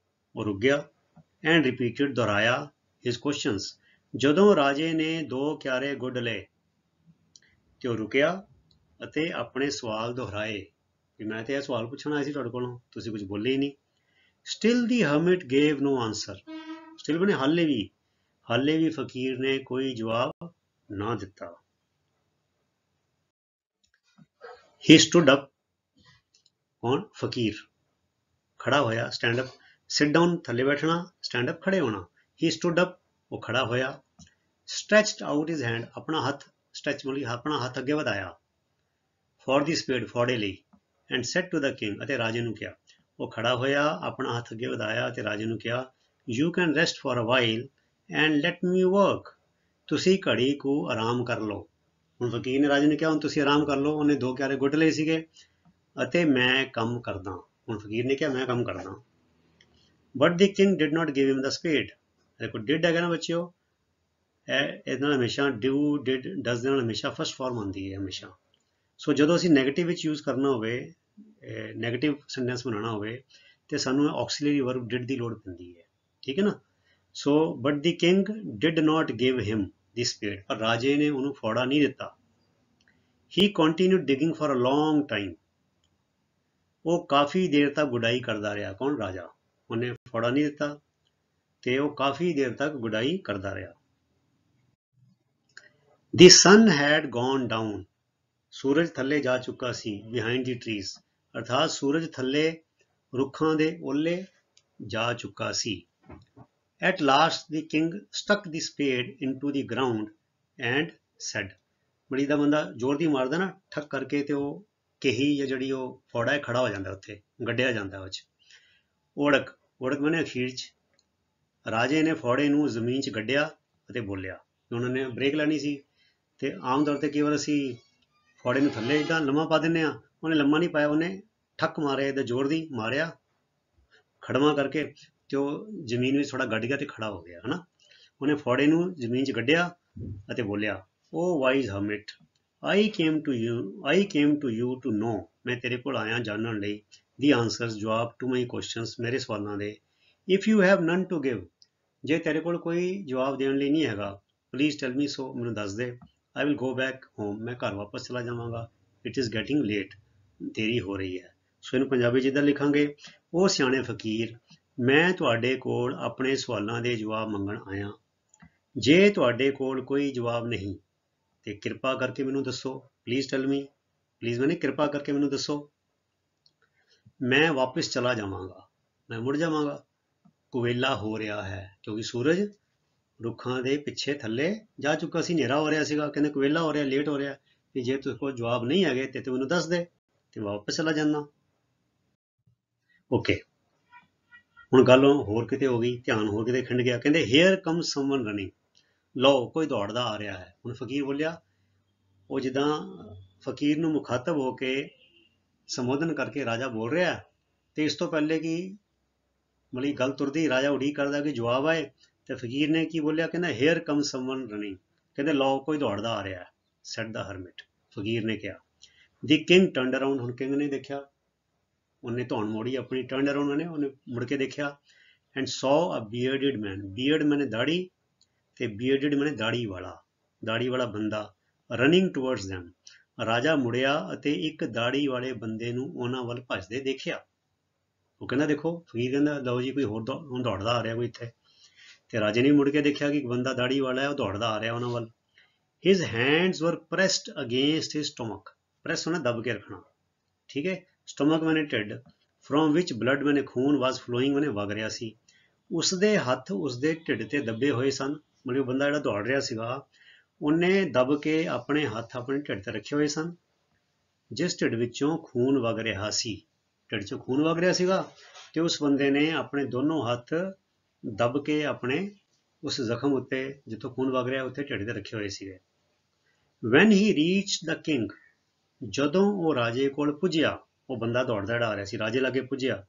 ਉਹ ਰੁਕ ਗਿਆ, and repeated, ਦੁਹਰਾਇਆ, his questions, ਜਦੋਂ ਰਾਜੇ ਨੇ 2 ਕਿਆਰੇ ਗੁੱਡ ਲਏ ਤੇ ਉਹ ਰੁਕਿਆ ਅਤੇ ਆਪਣੇ ਸਵਾਲ ਦੁਹਰਾਏ ਵੀ ਮੈਂ ਤੇ ਇਹ ਸਵਾਲ ਪੁੱਛਣ ਆਇਆ ਸੀ ਤੁਹਾਡੇ ਕੋਲੋਂ, ਤੁਸੀਂ ਕੁਝ ਬੋਲੇ ਹੀ ਨਹੀਂ। Still the hermit gave no answer, still ਬਣੇ ਹਾਲੇ ਵੀ ਫਕੀਰ ਨੇ ਕੋਈ ਜਵਾਬ ਨਾ ਦਿੱਤਾ। He stood up, ਕੌਣ? ਫਕੀਰ ਖੜਾ ਹੋਇਆ, ਸਟੈਂਡ ਅਪ, ਸਿਟ ਡਾਊਨ ਥੱਲੇ ਬੈਠਣਾ, ਸਟੈਂਡ ਅਪ ਖੜੇ ਹੋਣਾ। He stood up, ਉਹ ਖੜਾ ਹੋਇਆ, stretched out his hand, ਆਪਣਾ ਹੱਥ ਸਟ੍ਰੈਚ ਮਤਲਬ ਆਪਣਾ ਹੱਥ ਅੱਗੇ ਵਧਾਇਆ, for the spade, ਫੋੜੇ ਲਈ, and said to the king, ਅਤੇ ਰਾਜੇ ਨੂੰ ਕਿਹਾ, ਉਹ ਖੜਾ ਹੋਇਆ, ਆਪਣਾ ਹੱਥ ਅੱਗੇ ਵਧਾਇਆ ਅਤੇ ਰਾਜੇ ਨੂੰ ਕਿਹਾ, you can rest for a while and let me work, ਤੁਸੀਂ ਘੜੀ ਕੁ ਆਰਾਮ ਕਰ ਲਓ। ਹੁਣ ਫਕੀਰ ਨੇ ਰਾਜੇ ਨੂੰ ਕਿਹਾ ਹੁਣ ਤੁਸੀਂ ਆਰਾਮ ਕਰ ਲਓ, ਉਹਨੇ 2 ਕਿਆਰੇ ਗੁੱਡ ਲਏ ਸੀਗੇ ਅਤੇ ਮੈਂ ਕੰਮ ਕਰਦਾ। ਹੁਣ ਫਕੀਰ ਨੇ ਕਿਹਾ ਮੈਂ ਕੰਮ ਕਰਦਾ। But the king did not give him the spade, ਦੇਖੋ did ਹੈਗਾ ਨਾ ਬੱਚਿਓ, ਇਹਦੇ ਨਾਲ ਹਮੇਸ਼ਾ do, did, does ਦੇ ਨਾਲ ਹਮੇਸ਼ਾ ਫਸਟ ਫਾਰਮ ਆਉਂਦੀ ਹੈ ਹਮੇਸ਼ਾ। ਸੋ ਜਦੋਂ ਅਸੀਂ ਨੈਗੇਟਿਵ ਵਿੱਚ ਯੂਜ਼ ਕਰਨਾ ਹੋਵੇ, ਨੈਗੇਟਿਵ ਸੈਂਟੈਂਸ ਬਣਾਉਣਾ ਹੋਵੇ ਤੇ ਸਾਨੂੰ ਆਕਸੀਲਰੀ ਵਰਬ did ਦੀ ਲੋੜ ਪੈਂਦੀ ਹੈ, ਠੀਕ ਹੈ ਨਾ। ਸੋ but the king did not give him the spade, ਪਰ ਰਾਜੇ ਨੇ ਉਹਨੂੰ ਫੋੜਾ ਨਹੀਂ ਦਿੱਤਾ। He continued digging for a long time, ਉਹ ਕਾਫੀ ਦੇਰ ਤੱਕ ਗੁਡਾਈ ਕਰਦਾ ਰਿਹਾ, ਕੌਣ? ਰਾਜਾ, ਉਹਨੇ ਫੋੜਾ ਨਹੀਂ ਦਿੱਤਾ ਤੇ ਉਹ ਕਾਫੀ ਦੇਰ ਤੱਕ ਗੁਡਾਈ ਕਰਦਾ ਰਿਹਾ। The sun had gone down, ਸੂਰਜ ਥੱਲੇ ਜਾ ਚੁੱਕਾ ਸੀ, behind the trees, ਅਰਥਾਤ ਸੂਰਜ ਥੱਲੇ ਰੁੱਖਾਂ ਦੇ ਓਲੇ ਜਾ ਚੁੱਕਾ ਸੀ। At last the king stuck the spade into the ground and said, ਬੜੀ ਦਾ ਬੰਦਾ ਜ਼ੋਰ ਦੀ ਮਾਰਦਾ ਨਾ ਠੱਕ ਕਰਕੇ ਤੇ ਉਹ ਕਹੀ ਜਾਂ ਜਿਹੜੀ ਉਹ ਫੋੜਾ ਹੈ ਖੜਾ ਹੋ ਜਾਂਦਾ, ਉੱਥੇ ਗੱਡਿਆ ਜਾਂਦਾ ਉਹ 'ਚ। ਓੜਕ, ਓੜਕ ਮੈਨੇ ਅਖੀਰ 'ਚ, ਰਾਜੇ ਨੇ ਫੋੜੇ ਨੂੰ ਜ਼ਮੀਨ 'ਚ ਗੱਡਿਆ ਅਤੇ ਬੋਲਿਆ। ਉਹਨਾਂ ਨੇ ਬ੍ਰੇਕ ਲੈਣੀ ਸੀ ਤੇ ਆਮ ਤੌਰ 'ਤੇ ਕਈ ਵਾਰ ਅਸੀਂ ਫੋੜੇ ਨੂੰ ਥੱਲੇ ਇੱਦਾਂ ਲੰਮਾ ਪਾ ਦਿੰਦੇ ਹਾਂ, ਉਹਨੇ ਲੰਮਾ ਨਹੀਂ ਪਾਇਆ, ਉਹਨੇ ਠੱਕ ਮਾਰਿਆ, ਇਹਦਾ ਜ਼ੋਰ ਦੀ ਮਾਰਿਆ ਖੜਮਾ ਕਰਕੇ ਤੇ ਉਹ ਜ਼ਮੀਨ ਵਿੱਚ ਥੋੜਾ ਗੱਡ ਗਿਆ ਤੇ ਖੜਾ ਹੋ ਗਿਆ, ਹਨਾ। ਉਹਨੇ ਫੋੜੇ ਨੂੰ ਜ਼ਮੀਨ 'ਚ ਗੱਡਿਆ ਅਤੇ ਬੋਲਿਆ, ਓ wise ਹਰਮਿਟ, I came to you to know, ਮੈਂ ਤੇਰੇ ਕੋਲ ਆਇਆ ਜਾਣਨ ਲਈ, the answers, ਜਵਾਬ, to my questions, ਮੇਰੇ ਸਵਾਲਾਂ ਦੇ। If you have none to give, ਜੇ ਤੇਰੇ ਕੋਲ ਕੋਈ ਜਵਾਬ ਦੇਣ ਲਈ ਨਹੀਂ ਹੈਗਾ, please tell me so, ਮੈਨੂੰ ਦੱਸ ਦੇ। I will go back home, ਮੈਂ ਘਰ ਵਾਪਸ ਚਲਾ ਜਾਵਾਂਗਾ। It is getting late, ਦੇਰੀ ਹੋ ਰਹੀ ਹੈ। ਸੋ ਇਹਨੂੰ ਪੰਜਾਬੀ ਜਿੱਦਾਂ ਲਿਖਾਂਗੇ, ਉਹ ਸਿਆਣੇ ਫਕੀਰ, ਮੈਂ ਤੁਹਾਡੇ ਕੋਲ ਆਪਣੇ ਸਵਾਲਾਂ ਦੇ ਜਵਾਬ ਮੰਗਣ ਆਇਆ, ਜੇ ਤੁਹਾਡੇ ਕੋਲ ਕੋਈ ਜਵਾਬ ਨਹੀਂ ਤੇ ਕਿਰਪਾ ਕਰਕੇ ਮੈਨੂੰ ਦੱਸੋ, ਪਲੀਜ਼ ਟੈਲ ਮੀ, ਪਲੀਜ਼ ਮੈਨੇ ਕਿਰਪਾ ਕਰਕੇ ਮੈਨੂੰ ਦੱਸੋ। ਮੈਂ ਵਾਪਿਸ ਚਲਾ ਜਾਵਾਂਗਾ, ਮੈਂ ਮੁੜ ਜਾਵਾਂਗਾ। ਕੁਵੇਲਾ ਹੋ ਰਿਹਾ ਹੈ, ਕਿਉਂਕਿ ਸੂਰਜ ਰੁੱਖਾਂ ਦੇ ਪਿੱਛੇ ਥੱਲੇ ਜਾ ਚੁੱਕਾ ਸੀ, ਹਨੇਰਾ ਹੋ ਰਿਹਾ ਸੀਗਾ, ਕਹਿੰਦੇ ਕੁਵੇਲਾ ਹੋ ਰਿਹਾ, ਲੇਟ ਹੋ ਰਿਹਾ, ਤੇ ਜੇ ਤੁਹਾਡੇ ਕੋਲ ਜਵਾਬ ਨਹੀਂ ਹੈਗੇ ਤੇ ਤੂੰ ਮੈਨੂੰ ਦੱਸ ਦੇ ਤੇ ਵਾਪਸ ਚਲਾ ਜਾਂਦਾ। ਓਕੇ, ਹੁਣ ਗੱਲ ਹੋਰ ਕਿਤੇ ਹੋ ਗਈ, ਧਿਆਨ ਹੋਰ ਕਿਤੇ ਖਿੰਡ ਗਿਆ। ਕਹਿੰਦੇ ਹੇਅਰ ਕਮ ਸਮਵਨ ਰਨਿੰਗ, ਲਓ ਕੋਈ ਦੌੜਦਾ ਆ ਰਿਹਾ ਹੈ। ਹੁਣ ਫਕੀਰ ਬੋਲਿਆ, ਉਹ ਜਿੱਦਾਂ ਫਕੀਰ ਨੂੰ ਮੁਖਾਤਬ ਹੋ ਕੇ ਸੰਬੋਧਨ ਕਰਕੇ ਰਾਜਾ ਬੋਲ ਰਿਹਾ ਤੇ ਇਸ ਤੋਂ ਪਹਿਲੇ ਕਿ ਮਤਲਬ ਗੱਲ ਤੁਰਦੀ, ਰਾਜਾ ਉਡੀਕ ਕਰਦਾ ਕਿ ਜਵਾਬ ਆਏ, ਤੇ ਫਕੀਰ ਨੇ ਕੀ ਬੋਲਿਆ, ਕਹਿੰਦਾ ਹੇਅਰ ਕਮ ਸਮਵਨ ਰਨਿੰਗ, ਕਹਿੰਦੇ ਲਓ ਕੋਈ ਦੌੜਦਾ ਆ ਰਿਹਾ, ਸੈਡ ਦਾ ਹਰਮਿਟ, ਫਕੀਰ ਨੇ ਕਿਹਾ। ਦੀ ਕਿੰਗ ਟਰਨਡ ਅਰਾਊਂਡ, ਹੁਣ ਕਿੰਗ ਨੇ ਦੇਖਿਆ, ਉਹਨੇ ਧੌਣ ਮੋੜੀ ਆਪਣੀ, ਟਰਨਡ ਅਰਾਊਂਡ, ਉਹਨੇ ਮੁੜ ਕੇ ਦੇਖਿਆ, ਐਂਡ ਸੌ ਅ ਬੀਅਰਡਡ ਮੈਨ, ਬੀਅਰਡ ਮੈਨੇ ਦਾੜੀ ਤੇ ਬੀਅਰਡਡ ਮੈਨੇ ਦਾੜੀ ਵਾਲਾ ਬੰਦਾ, ਰਨਿੰਗ ਟੂਵਰਡਸ ਦੈਮ, ਰਾਜਾ ਮੁੜਿਆ ਅਤੇ ਇੱਕ ਦਾੜੀ ਵਾਲੇ ਬੰਦੇ ਨੂੰ ਉਹਨਾਂ ਵੱਲ ਭੱਜਦੇ ਦੇਖਿਆ। ਉਹ ਕਹਿੰਦਾ ਦੇਖੋ, ਫਕੀਰ ਕਹਿੰਦਾ ਲਓ ਜੀ ਕੋਈ ਹੋਰ ਹੁਣ ਦੌੜਦਾ ਆ ਰਿਹਾ ਕੋਈ ਇੱਥੇ, ਤੇ ਰਾਜੇ ਨੇ ਮੁੜ ਕੇ ਦੇਖਿਆ ਕਿ ਇੱਕ ਬੰਦਾ ਦਾੜੀ ਵਾਲਾ ਹੈ, ਉਹ ਦੌੜਦਾ ਆ ਰਿਹਾ ਉਹਨਾਂ ਵੱਲ। ਹਿਜ਼ ਹੈਂਡਸ ਵਰ pressed against his stomach, press ਹੋਣਾ ਦੱਬ ਕੇ ਰੱਖਣਾ, ਠੀਕ ਹੈ, ਸਟੋਮਕ ਮੈਨੇ ਢਿੱਡ, ਫਰੋਮ ਵਿਚ ਬਲੱਡ ਮੈਨੇ ਖੂਨ, ਵਾਜ਼ ਫਲੋਇੰਗ ਮੈਨੇ ਵਗ ਰਿਹਾ ਸੀ, ਉਸਦੇ ਹੱਥ ਉਸਦੇ ਢਿੱਡ ਤੇ ਦੱਬੇ ਹੋਏ ਸਨ, ਮਤਲਬ ਬੰਦਾ ਜਿਹੜਾ ਦੌੜ ਰਿਹਾ ਸੀਗਾ ਉਹਨੇ ਦੱਬ ਕੇ ਆਪਣੇ ਹੱਥ ਆਪਣੇ ਢਿੱਡ ਤੇ ਰੱਖੇ ਹੋਏ ਸਨ, ਜਿਸ ਢਿੱਡ ਵਿੱਚੋਂ ਖੂਨ ਵਗ ਰਿਹਾ ਸੀ, ਢਿੱਡ 'ਚੋਂ ਖੂਨ ਵਗ ਰਿਹਾ ਸੀਗਾ ਤੇ ਉਸ ਬੰਦੇ ਨੇ ਆਪਣੇ ਦੋਨੋਂ ਹੱਥ ਦੱਬ ਕੇ ਆਪਣੇ ਉਸ ਜ਼ਖਮ ਉੱਤੇ ਜਿੱਥੋਂ ਖੂਨ ਵਗ ਰਿਹਾ ਉੱਥੇ ਢਿੱਡ ਤੇ ਰੱਖੇ ਹੋਏ ਸੀਗੇ। ਵੈਨ ਹੀ ਰੀਚ ਦਾ ਕਿੰਗ, ਜਦੋਂ ਉਹ ਰਾਜੇ ਕੋਲ ਪੁੱਜਿਆ, ਉਹ ਬੰਦਾ ਦੌੜਦਾ ਜਿਹੜਾ ਆ ਰਿਹਾ ਸੀ ਰਾਜੇ ਲਾਗੇ ਪੁੱਜਿਆ,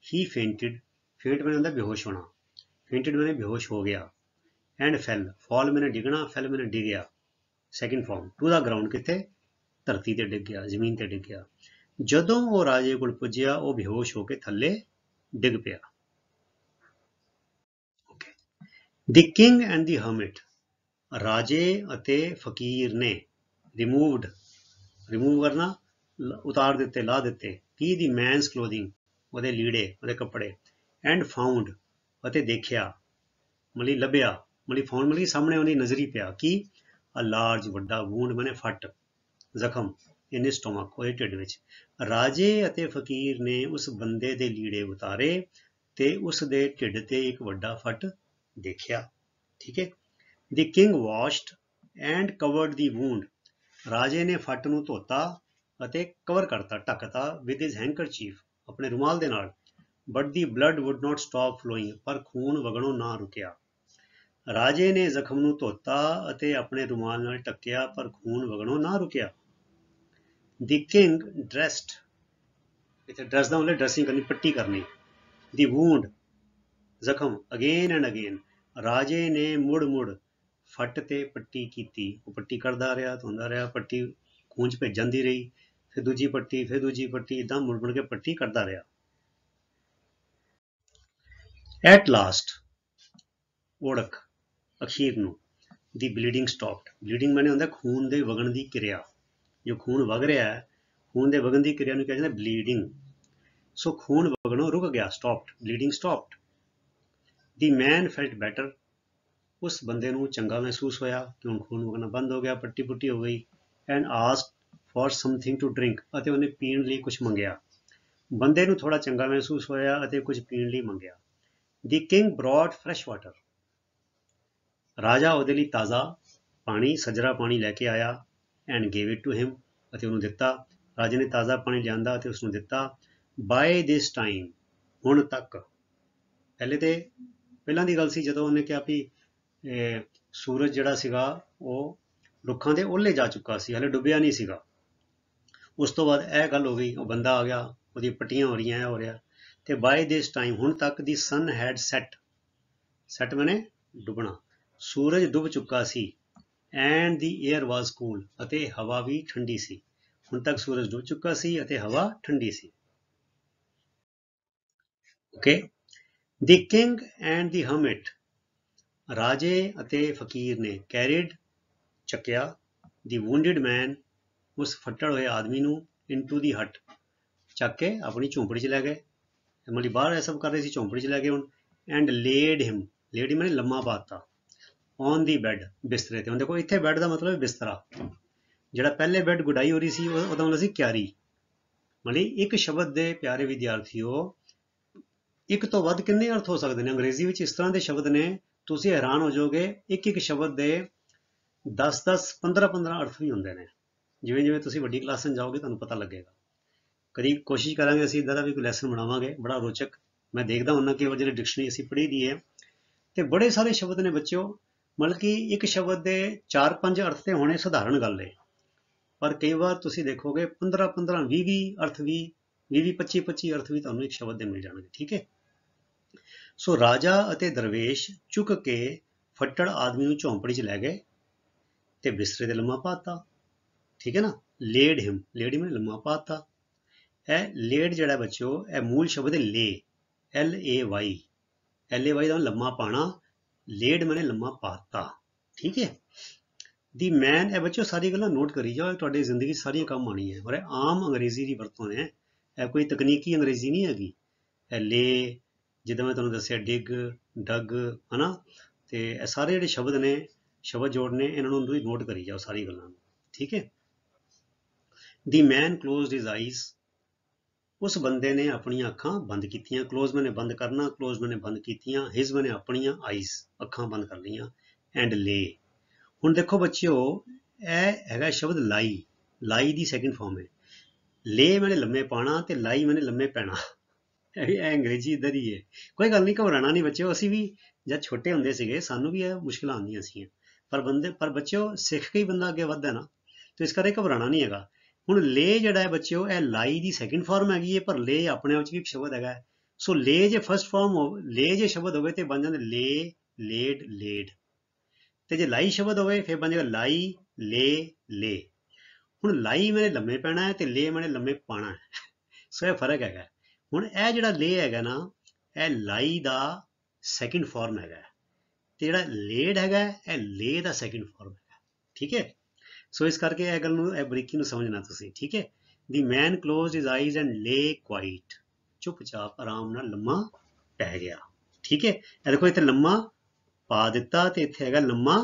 ਹੀ ਫੇਂਟਡ, ਫੇਂਟ ਮੈਨੇ ਹੁੰਦਾ ਬੇਹੋਸ਼ ਹੋਣਾ, ਫੇਂਟਡ ਮੈਨੇ ਬੇਹੋਸ਼ ਹੋ ਗਿਆ, ਐਂਡ ਫੈਲ, ਫਾਲ ਮੈਨੇ ਡਿੱਗਣਾ, ਫੈਲ ਮੈਨੇ ਡਿੱਗਿਆ, second form to the ground, ਕਿੱਥੇ? ਧਰਤੀ ਤੇ ਡਿੱਗ ਗਿਆ, ਜ਼ਮੀਨ ਤੇ ਡਿੱਗ ਗਿਆ। ਜਦੋਂ ਉਹ ਰਾਜੇ ਕੋਲ ਪੁੱਜਿਆ ਉਹ ਬੇਹੋਸ਼ ਹੋ ਕੇ ਥੱਲੇ ਡਿੱਗ ਪਿਆ। The king and the hermit, ਰਾਜੇ ਅਤੇ ਫਕੀਰ ਨੇ ਰਿਮੂਵਡ, ਰਿਮੂਵ ਕਰਨਾ, ਉਤਾਰ ਦਿੱਤੇ, ਲਾ ਦਿੱਤੇ, ਕੀ? ਦੀ ਮੈਨਸ ਕਲੋਥਿੰਗ, ਉਹਦੇ ਲੀੜੇ, ਉਹਦੇ ਕੱਪੜੇ, ਐਂਡ ਫਾਊਂਡ, ਅਤੇ ਦੇਖਿਆ, ਮਤਲਬ ਲੱਭਿਆ, ਮਤਲਬ ਫਾਊਂਡ ਮਤਲਬ ਸਾਹਮਣੇ ਉਹਦੀ ਨਜ਼ਰੀ ਪਿਆ, ਕੀ? ਅ ਲਾਰਜ, ਵੱਡਾ, ਵੂੰਡ ਬਣੇ ਫੱਟ, ਜ਼ਖਮ, ਇਨ ਸਟੋਮਕ, ਉਹਦੇ ਢਿੱਡ ਵਿੱਚ। ਰਾਜੇ ਅਤੇ ਫਕੀਰ ਨੇ ਉਸ ਬੰਦੇ ਦੇ ਲੀੜੇ ਉਤਾਰੇ ਤੇ ਉਸ ਦੇ ਢਿੱਡ ਤੇ ਇੱਕ ਵੱਡਾ ਫੱਟ ਦੇਖਿਆ। ਠੀਕ ਹੈ। The king washed and covered the wound, ਰਾਜੇ ਨੇ ਫੱਟ ਨੂੰ ਧੋਤਾ ਅਤੇ ਕਵਰ ਕਰਤਾ, ਢੱਕਤਾ, with his handkerchief, ਆਪਣੇ ਰੁਮਾਲ ਦੇ ਨਾਲ। But the blood would not stop flowing, ਪਰ ਖੂਨ ਵਗਣੋਂ ਨਾ ਰੁਕਿਆ। ਰਾਜੇ ਨੇ ਜ਼ਖਮ ਨੂੰ ਧੋਤਾ ਅਤੇ ਆਪਣੇ ਰੁਮਾਲ ਨਾਲ ਢੱਕਿਆ, ਪਰ ਖੂਨ ਵਗਣੋਂ ਨਾ ਰੁਕਿਆ। The king dressed, ਇੱਥੇ ਡਰੈਸ ਦਾ ਮਤਲਬ ਡਰੈਸਿੰਗ ਕਰਨੀ, ਪੱਟੀ ਕਰਨੀ। The wound, ਜ਼ਖਮ, again and again, ਰਾਜੇ ਨੇ ਮੁੜ ਮੁੜ ਫੱਟ ਤੇ ਪੱਟੀ ਕੀਤੀ, ਉਹ ਪੱਟੀ ਕਰਦਾ ਰਿਹਾ, ਧੋਂਦਾ ਰਿਹਾ, ਪੱਟੀ ਖੂਨ 'ਚ ਭੇਜ ਜਾਂਦੀ ਰਹੀ, ਫਿਰ ਦੂਜੀ ਪੱਟੀ, ਫਿਰ ਦੂਜੀ ਪੱਟੀ, ਇੱਦਾਂ ਮੁੜ ਮੁੜ ਕੇ ਪੱਟੀ ਕਰਦਾ ਰਿਹਾ। ਐਟ ਲਾਸਟ, ਓੜਕ, ਅਖੀਰ ਨੂੰ, ਦੀ ਬਲੀਡਿੰਗ ਸਟਾਪਡ, ਬਲੀਡਿੰਗ ਮਾਨੇ ਹੁੰਦਾ ਖੂਨ ਦੇ ਵਗਣ ਦੀ ਕਿਰਿਆ, ਜੋ ਖੂਨ ਵਗ ਰਿਹਾ ਹੈ, ਖੂਨ ਦੇ ਵਗਣ ਦੀ ਕਿਰਿਆ ਨੂੰ ਕਿਹਾ ਜਾਂਦਾ ਬਲੀਡਿੰਗ। ਸੋ ਖੂਨ ਵਗਣੋਂ ਰੁਕ ਗਿਆ, ਸਟਾਪਡ, ਬਲੀਡਿੰਗ ਸਟਾਪਡ। ਦੀ ਮੈਨ ਫੈਲਟ ਬੈਟਰ, ਉਸ ਬੰਦੇ ਨੂੰ ਚੰਗਾ ਮਹਿਸੂਸ ਹੋਇਆ ਕਿ ਹੁਣ ਖੂਨ ਵਗਣਾ ਬੰਦ ਹੋ ਗਿਆ, ਪੱਟੀ ਪੁੱਟੀ ਹੋ ਗਈ। And asked for something to drink, ਅਤੇ ਉਹਨੇ ਪੀਣ ਲਈ ਕੁਝ ਮੰਗਿਆ। ਬੰਦੇ ਨੂੰ ਥੋੜਾ ਚੰਗਾ ਮਹਿਸੂਸ ਹੋਇਆ ਅਤੇ ਕੁਝ ਪੀਣ ਲਈ ਮੰਗਿਆ। ਦੀ ਕਿੰਗ ਬ੍ਰੌਟ ਫਰੈਸ਼ ਵਾਟਰ, ਰਾਜਾ ਉਹਦੇ ਲਈ ਤਾਜ਼ਾ ਪਾਣੀ, ਸਜਰਾ ਪਾਣੀ ਲੈ ਕੇ ਆਇਆ। And gave it to him, ਅਤੇ ਉਹਨੂੰ ਦਿੱਤਾ। ਰਾਜੇ ਨੇ ਤਾਜ਼ਾ ਪਾਣੀ ਲਿਆਂਦਾ ਅਤੇ ਉਸਨੂੰ ਦਿੱਤਾ। ਬਾਏ ਦਿਸ ਟਾਈਮ, ਹੁਣ ਤੱਕ, ਪਹਿਲਾਂ ਦੀ ਗੱਲ ਸੀ ਜਦੋਂ ਉਹਨੇ ਕਿਹਾ ਵੀ ਸੂਰਜ ਜਿਹੜਾ ਸੀਗਾ ਉਹ ਰੁੱਖਾਂ ਦੇ ਓਹਲੇ ਜਾ ਚੁੱਕਾ ਸੀ, ਹਲੇ ਡੁੱਬਿਆ ਨਹੀਂ ਸੀਗਾ। ਉਸ ਤੋਂ ਬਾਅਦ ਇਹ ਗੱਲ ਹੋ ਗਈ, ਉਹ ਬੰਦਾ ਆ ਗਿਆ, ਉਹਦੀ ਪੱਟੀਆਂ ਹੋ ਰਹੀਆਂ, ਇਹ ਹੋ ਰਿਹਾ। ਤੇ ਬਾਏ ਦਿਸ ਟਾਈਮ, ਹੁਣ ਤੱਕ, ਦੀ ਸਨ ਹੈਡ ਸੈਟ, ਸੈਟ ਮਨੇ ਡੁੱਬਣਾ, ਸੂਰਜ ਡੁੱਬ ਚੁੱਕਾ ਸੀ। And the air was cool, ਅਤੇ ਹਵਾ ਵੀ ਠੰਡੀ ਸੀ। ਹੁਣ ਤੱਕ ਸੂਰਜ ਡੁੱਬ ਚੁੱਕਾ ਸੀ ਅਤੇ ਹਵਾ ਠੰਡੀ ਸੀ। ਓਕੇ। ਦੀ ਕਿੰਗ ਐਂਡ ਦੀ ਹਰਮਿਟ, ਰਾਜੇ ਅਤੇ ਫਕੀਰ ਨੇ ਕੈਰਿਡ, ਚੱਕਿਆ, ਦੀ ਵੂੰਡਿਡ ਮੈਨ, ਉਸ ਫੱਟੜ ਹੋਏ ਆਦਮੀ ਨੂੰ, ਇਨਟੂ ਦੀ ਹਟ, ਚੱਕ ਕੇ ਆਪਣੀ ਝੌਂਪੜੀ 'ਚ ਲੈ ਗਏ। ਮਤਲਬ ਬਾਹਰ ਇਹ ਸਭ ਕਰ ਰਹੇ ਸੀ, ਝੌਂਪੜੀ 'ਚ ਲੈ ਗਏ ਹੁਣ। ਐਂਡ ਲੇਡ ਹਿਮ, ਲੇਡ ਹਿਮ ਨੇ ਲੰਮਾ ਪਾਤਾ, ਔਨ ਦੀ ਬੈੱਡ, ਬਿਸਤਰੇ ਤੇ। ਹੁਣ ਦੇਖੋ ਇੱਥੇ ਬੈੱਡ ਦਾ ਮਤਲਬ ਹੈ ਬਿਸਤਰਾ, ਜਿਹੜਾ ਪਹਿਲੇ ਬੈੱਡ ਗੁਡਾਈ ਹੋ ਰਹੀ ਸੀ ਉਹਦਾ ਮਤਲਬ ਸੀ ਕਿਆਰੀ। ਮਤਲਬ ਇੱਕ ਸ਼ਬਦ ਦੇ ਪਿਆਰੇ ਵਿਦਿਆਰਥੀਓ, ਇੱਕ ਤੋਂ ਵੱਧ ਕਿੰਨੇ ਅਰਥ ਹੋ ਸਕਦੇ ਨੇ? ਅੰਗਰੇਜ਼ੀ ਵਿੱਚ ਇਸ ਤਰ੍ਹਾਂ ਦੇ ਸ਼ਬਦ ਨੇ, ਤੁਸੀਂ ਹੈਰਾਨ ਹੋ ਜਾਓਗੇ। ਇੱਕ ਇੱਕ ਸ਼ਬਦ ਦੇ 10-10, 15-15 ਅਰਥ ਵੀ ਹੁੰਦੇ ਨੇ। ਜਿਵੇਂ ਜਿਵੇਂ ਤੁਸੀਂ ਵੱਡੀ ਕਲਾਸਾਂ ਜਾਓਗੇ ਤੁਹਾਨੂੰ ਪਤਾ ਲੱਗੇਗਾ। ਕਦੀ ਕੋਸ਼ਿਸ਼ ਕਰਾਂਗੇ ਅਸੀਂ ਇੱਦਾਂ ਦਾ ਵੀ ਕੋਈ ਲੈਸਨ ਬਣਾਵਾਂਗੇ, ਬੜਾ ਰੋਚਕ। ਮੈਂ ਦੇਖਦਾ ਹੁੰਦਾ ਕਿ ਉਹ ਜਿਹੜੀ ਡਿਕਸ਼ਨਰੀ ਅਸੀਂ ਪੜ੍ਹੀ ਦੀ ਹੈ ਤੇ ਬੜੇ ਸਾਰੇ ਸ਼ਬਦ ਨੇ ਬੱਚਿਓ, ਮਤਲਬ ਕਿ ਇੱਕ ਸ਼ਬਦ ਦੇ 4-5 ਅਰਥ ਤੇ ਹੋਣੇ ਸਧਾਰਨ ਗੱਲ ਹੈ, ਪਰ ਕਈ ਵਾਰ ਤੁਸੀਂ ਦੇਖੋਗੇ 15-15, 20-20 ਅਰਥ ਵੀ, 20-20, 25-25 ਅਰਥ ਵੀ ਤੁਹਾਨੂੰ ਇੱਕ ਸ਼ਬਦ ਦੇ ਮਿਲ ਜਾਣਗੇ। ਠੀਕ ਹੈ। ਸੋ ਰਾਜਾ ਅਤੇ ਦਰਵੇਸ਼ ਚੁੱਕ ਕੇ ਫੱਟੜ ਆਦਮੀ ਨੂੰ ਝੌਂਪੜੀ 'ਚ ਲੈ ਗਏ ਤੇ ਬਿਸਤਰੇ ਤੇ ਲੰਮਾ ਪਾਤਾ। ਠੀਕ ਹੈ ਨਾ। ਲੇਡ ਹਿਮ, ਲੇਡ ਹਿਮ ਨੇ ਲੰਮਾ ਪਾਤਾ। ਇਹ ਲੇਡ ਜਿਹੜਾ ਬੱਚਿਓ, ਇਹ ਮੂਲ ਸ਼ਬਦ ਹੈ ਲੇ, LAY, LAY ਦਾ ਲੰਮਾ ਪਾਣਾ, ਲੇਡ ਮੈਨੇ ਲੰਮਾ ਪਾਤਾ। ਠੀਕ ਹੈ। ਦੀ ਮੈਨ, ਇਹ ਬੱਚਿਓ ਸਾਰੀ ਗੱਲਾਂ ਨੋਟ ਕਰੀ ਜਾਓ, ਤੁਹਾਡੀ ਜ਼ਿੰਦਗੀ ਸਾਰੀਆਂ ਕੰਮ ਆਉਣੀ ਹੈ। ਔਰ ਇਹ ਆਮ ਅੰਗਰੇਜ਼ੀ ਦੀ ਵਰਤੋਂ ਨੇ, ਇਹ ਕੋਈ ਤਕਨੀਕੀ ਅੰਗਰੇਜ਼ੀ ਨਹੀਂ ਹੈਗੀ। ਇਹ ਲੇ, ਜਿੱਦਾਂ ਮੈਂ ਤੁਹਾਨੂੰ ਦੱਸਿਆ, ਡਿਗ, ਡਗ, ਹਨਾ, ਤੇ ਇਹ ਸਾਰੇ ਜਿਹੜੇ ਸ਼ਬਦ ਨੇ, ਸ਼ਬਦ ਜੋੜ ਨੇ, ਇਹਨਾਂ ਨੂੰ ਤੁਸੀਂ ਨੋਟ ਕਰੀ ਜਾਓ ਸਾਰੀ ਗੱਲਾਂ ਨੂੰ। ਠੀਕ ਹੈ। ਦੀ ਮੈਨ ਕਲੋਜ਼ਡ ਹਿਜ਼ ਆਈਜ਼, ਉਸ ਬੰਦੇ ਨੇ ਆਪਣੀਆਂ ਅੱਖਾਂ ਬੰਦ ਕੀਤੀਆਂ। ਕਲੋਜ਼ ਮੈਨੇ ਬੰਦ ਕਰਨਾ, ਕਲੋਜ਼ ਮੈਨੇ ਬੰਦ ਕੀਤੀਆਂ, ਹਿਜ਼ ਮੈਨੇ ਆਪਣੀਆਂ, ਆਈਜ਼ ਅੱਖਾਂ ਬੰਦ ਕਰ ਲਈਆਂ। ਐਂਡ ਲੇ, ਹੁਣ ਦੇਖੋ ਬੱਚਿਓ, ਇਹ ਹੈਗਾ ਸ਼ਬਦ ਲਾਈ, ਲਾਈ ਦੀ ਸੈਕਿੰਡ ਫਾਰਮ ਹੈ। ਲੇ ਮੈਨੇ ਲੰਮੇ ਪਾਣਾ ਤੇ ਲਾਈ ਮੈਨੇ ਲੰਮੇ ਪੈਣਾ। ਇਹ ਅੰਗਰੇਜ਼ੀ ਇੱਧਰ ਹੀ ਹੈ। ਕੋਈ ਗੱਲ ਨਹੀਂ, ਘਬਰਾਣਾ ਨਹੀਂ ਬੱਚਿਓ। ਅਸੀਂ ਵੀ ਜਦ ਛੋਟੇ ਹੁੰਦੇ ਸੀਗੇ ਸਾਨੂੰ ਵੀ ਇਹ ਮੁਸ਼ਕਿਲਾਂ ਆਉਂਦੀਆਂ ਸੀਗੀਆਂ, ਪਰ ਬੱਚਿਓ ਸਿੱਖ ਕੇ ਹੀ ਬੰਦਾ ਅੱਗੇ ਵੱਧਦਾ ਨਾ, ਤੇ ਇਸ ਕਰਕੇ ਘਬਰਾਣਾ ਨਹੀਂ ਹੈਗਾ। ਹੁਣ ਲੇ ਜਿਹੜਾ ਹੈ ਬੱਚਿਓ, ਇਹ ਲਾਈ ਦੀ ਸੈਕਿੰਡ ਫਾਰਮ ਹੈਗੀ ਹੈ, ਪਰ ਲੇ ਆਪਣੇ ਆਪ 'ਚ ਵੀ ਇੱਕ ਸ਼ਬਦ ਹੈਗਾ। ਸੋ ਲੇ ਜੇ ਫਸਟ ਫਾਰਮ ਹੋ, ਲੇ ਜੇ ਸ਼ਬਦ ਹੋਵੇ ਤੇ ਬਣ ਜਾਂਦੇ ਲੇ, ਲੇਡ, ਲੇਡ। ਤੇ ਜੇ ਲਾਈ ਸ਼ਬਦ ਹੋਵੇ ਫਿਰ ਬਣ ਜਾਏਗਾ ਲਾਈ, ले ले। हुण लाई मैंने लम्मे पैना है ते ले मैंने लम्मे पाना है। सो ये फर्क हैगा। हुण ये जिहड़ा ले हैगा ना, ये लाई दा सैकेंड फॉर्म हैगा ते जिहड़ा लेड हैगा ये ले दा सैकेंड फॉर्म हैगा। ठीक है, सो इस करके ਇਹ ਗੱਲ ਨੂੰ, ਇਹ ਬਰੀਕੀ ਨੂੰ ਸਮਝਣਾ ਤੁਸੀਂ। ਠੀਕ ਹੈ, ਦੀ ਮੈਨ ਕਲੋਜ਼ਡ ਹਿਜ਼ ਆਈਜ਼ ਐਂਡ ਲੇ ਕੁਆਇਟ, ਚੁੱਪਚਾਪ ਆਰਾਮ ਨਾਲ ਲੰਮਾ ਪੈ ਗਿਆ। ਠੀਕ ਹੈ, ਇਹ ਦੇਖੋ ਇੱਥੇ ਲੰਮਾ ਪਾ ਦਿੱਤਾ ਤੇ ਇੱਥੇ ਹੈਗਾ ਲੰਮਾ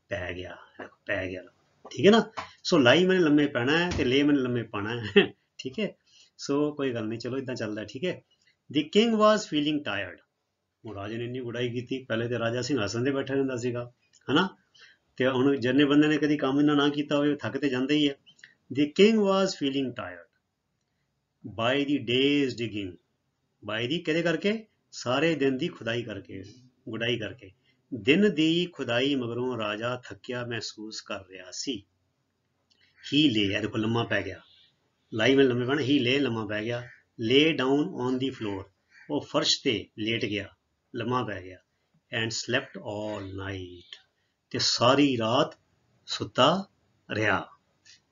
ਪੈ ਗਿਆ, ਦੇਖੋ ਪੈ ਗਿਆ। ਠੀਕ ਹੈ ਨਾ, ਸੋ ਲਾਈ ਮੈਨੇ ਲੰਮੇ ਪੈਣਾ ਹੈ ਤੇ ਲੇ ਮੈਨੇ ਲੰਮੇ ਪਾਣਾ ਹੈ। ਠੀਕ ਹੈ, ਸੋ ਕੋਈ ਗੱਲ ਨਹੀਂ, ਚਲੋ ਇਦਾਂ ਚੱਲਦਾ। ਠੀਕ ਹੈ, ਦੀ ਕਿੰਗ ਵਾਜ਼ ਫੀਲਿੰਗ ਟਾਇਰਡ। ਹੁਣ ਰਾਜੇ ਨੇ ਇੰਨੀ ਗੁਡਾਈ ਕੀਤੀ, ਪਹਿਲੇ ਤੇ ਰਾਜਾ ਸਿੰਘਾਸਨ ਤੇ ਬੈਠਾ ਰਹਿੰਦਾ ਸੀਗਾ, ਹਨਾ, ਤੇ ਹੁਣ ਜਿੰਨੇ ਬੰਦੇ ਨੇ ਕਦੀ ਕੰਮ ਇਹਨਾਂ ਨਾ ਕੀਤਾ ਹੋਵੇ ਥੱਕ ਤੇ ਜਾਂਦੇ ਹੀ ਹੈ। ਦੀ ਕਿੰਗ ਵਾਜ਼ ਫੀਲਿੰਗ ਟਾਇਰਡ ਬਾਈ ਦੀ ਡੇਜ਼ ਡਿਗਿੰਗ, ਬਾਈ ਦੀ ਕਿਹਦੇ ਕਰਕੇ, ਸਾਰੇ ਦਿਨ ਦੀ ਖੁਦਾਈ ਕਰਕੇ, ਗੁਡਾਈ ਕਰਕੇ। ਦਿਨ ਦੀ ਖੁਦਾਈ ਮਗਰੋਂ ਰਾਜਾ ਥੱਕਿਆ ਮਹਿਸੂਸ ਕਰ ਰਿਹਾ ਸੀ। ਹੀ ਲੇ, ਇਹ ਦੇਖੋ ਲੰਮਾ ਪੈ ਗਿਆ, ਲਾਈ ਮੈਂ ਲੰਮੇ ਪੈਣਾ, ਹੀ ਲੇ ਲੰਮਾ ਪੈ ਗਿਆ। ਲੇ ਡਾਊਨ ਔਨ ਦੀ ਫਲੋਰ, ਉਹ ਫਰਸ਼ ਤੇ ਲੇਟ ਗਿਆ, ਲੰਮਾ ਪੈ ਗਿਆ। ਐਂਡ ਸਲੈਪਟ ਆਲ ਨਾਈਟ, ਤੇ ਸਾਰੀ ਰਾਤ ਸੁੱਤਾ ਰਿਹਾ।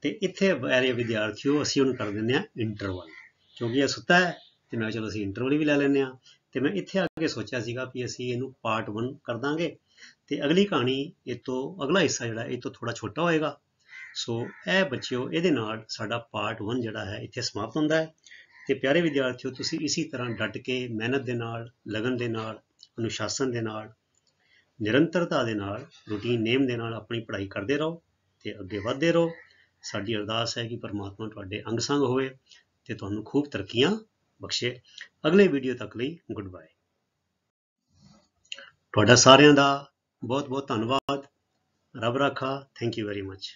ਤੇ ਇੱਥੇ ਪਿਆਰੇ ਵਿਦਿਆਰਥੀਓ ਅਸੀਂ ਹੁਣ ਕਰ ਦਿੰਦੇ ਹਾਂ ਇੰਟਰਵਲ, ਕਿਉਂਕਿ ਇਹ ਸੁੱਤਾ ਹੈ ਤੇ ਮੈਂ ਚਲੋ ਅਸੀਂ ਇੰਟਰਵਲ ਵੀ ਲੈ ਲੈਂਦੇ ਹਾਂ। ਤੇ ਮੈਂ ਇੱਥੇ ਆ ਕੇ ਸੋਚਿਆ ਸੀਗਾ ਵੀ ਅਸੀਂ ਇਹਨੂੰ ਪਾਰਟ 1 ਕਰ ਦਾਂਗੇ ਤੇ ਅਗਲੀ ਕਹਾਣੀ ਇਹ ਤੋਂ ਅਗਲਾ ਹਿੱਸਾ ਜਿਹੜਾ ਇਹ ਤੋਂ ਥੋੜਾ ਛੋਟਾ ਹੋਏਗਾ। ਸੋ ਇਹ ਬੱਚਿਓ, ਇਹਦੇ ਨਾਲ ਸਾਡਾ ਪਾਰਟ 1 ਜਿਹੜਾ ਹੈ ਇੱਥੇ ਸਮਾਪਤ ਹੁੰਦਾ ਹੈ। ਤੇ ਪਿਆਰੇ ਵਿਦਿਆਰਥੀਓ, ਤੁਸੀਂ ਇਸੇ ਤਰ੍ਹਾਂ ਡਟ ਕੇ ਮਿਹਨਤ ਦੇ ਨਾਲ, ਲਗਨ ਦੇ ਨਾਲ, ਅਨੁਸ਼ਾਸਨ ਦੇ ਨਾਲ, ਨਿਰੰਤਰਤਾ ਦੇ ਨਾਲ, ਰੂਟੀਨ ਨੇਮ ਦੇ ਨਾਲ ਆਪਣੀ ਪੜ੍ਹਾਈ ਕਰਦੇ ਰਹੋ ਤੇ ਅੱਗੇ ਵਧਦੇ ਰਹੋ। ਸਾਡੀ ਅਰਦਾਸ ਹੈ ਕਿ ਪਰਮਾਤਮਾ ਤੁਹਾਡੇ ਅੰਗ ਸੰਗ ਹੋਵੇ ਤੇ ਤੁਹਾਨੂੰ ਖੂਬ ਤਰੱਕੀਆਂ ਬਖਸ਼ੇ। ਅਗਲੇ ਵੀਡੀਓ ਤੱਕ ਲਈ ਗੁੱਡ ਬਾਏ। ਤੁਹਾਡਾ ਸਾਰਿਆਂ ਦਾ ਬਹੁਤ ਬਹੁਤ ਧੰਨਵਾਦ। ਰੱਬ ਰਾਖਾ। Thank you very much.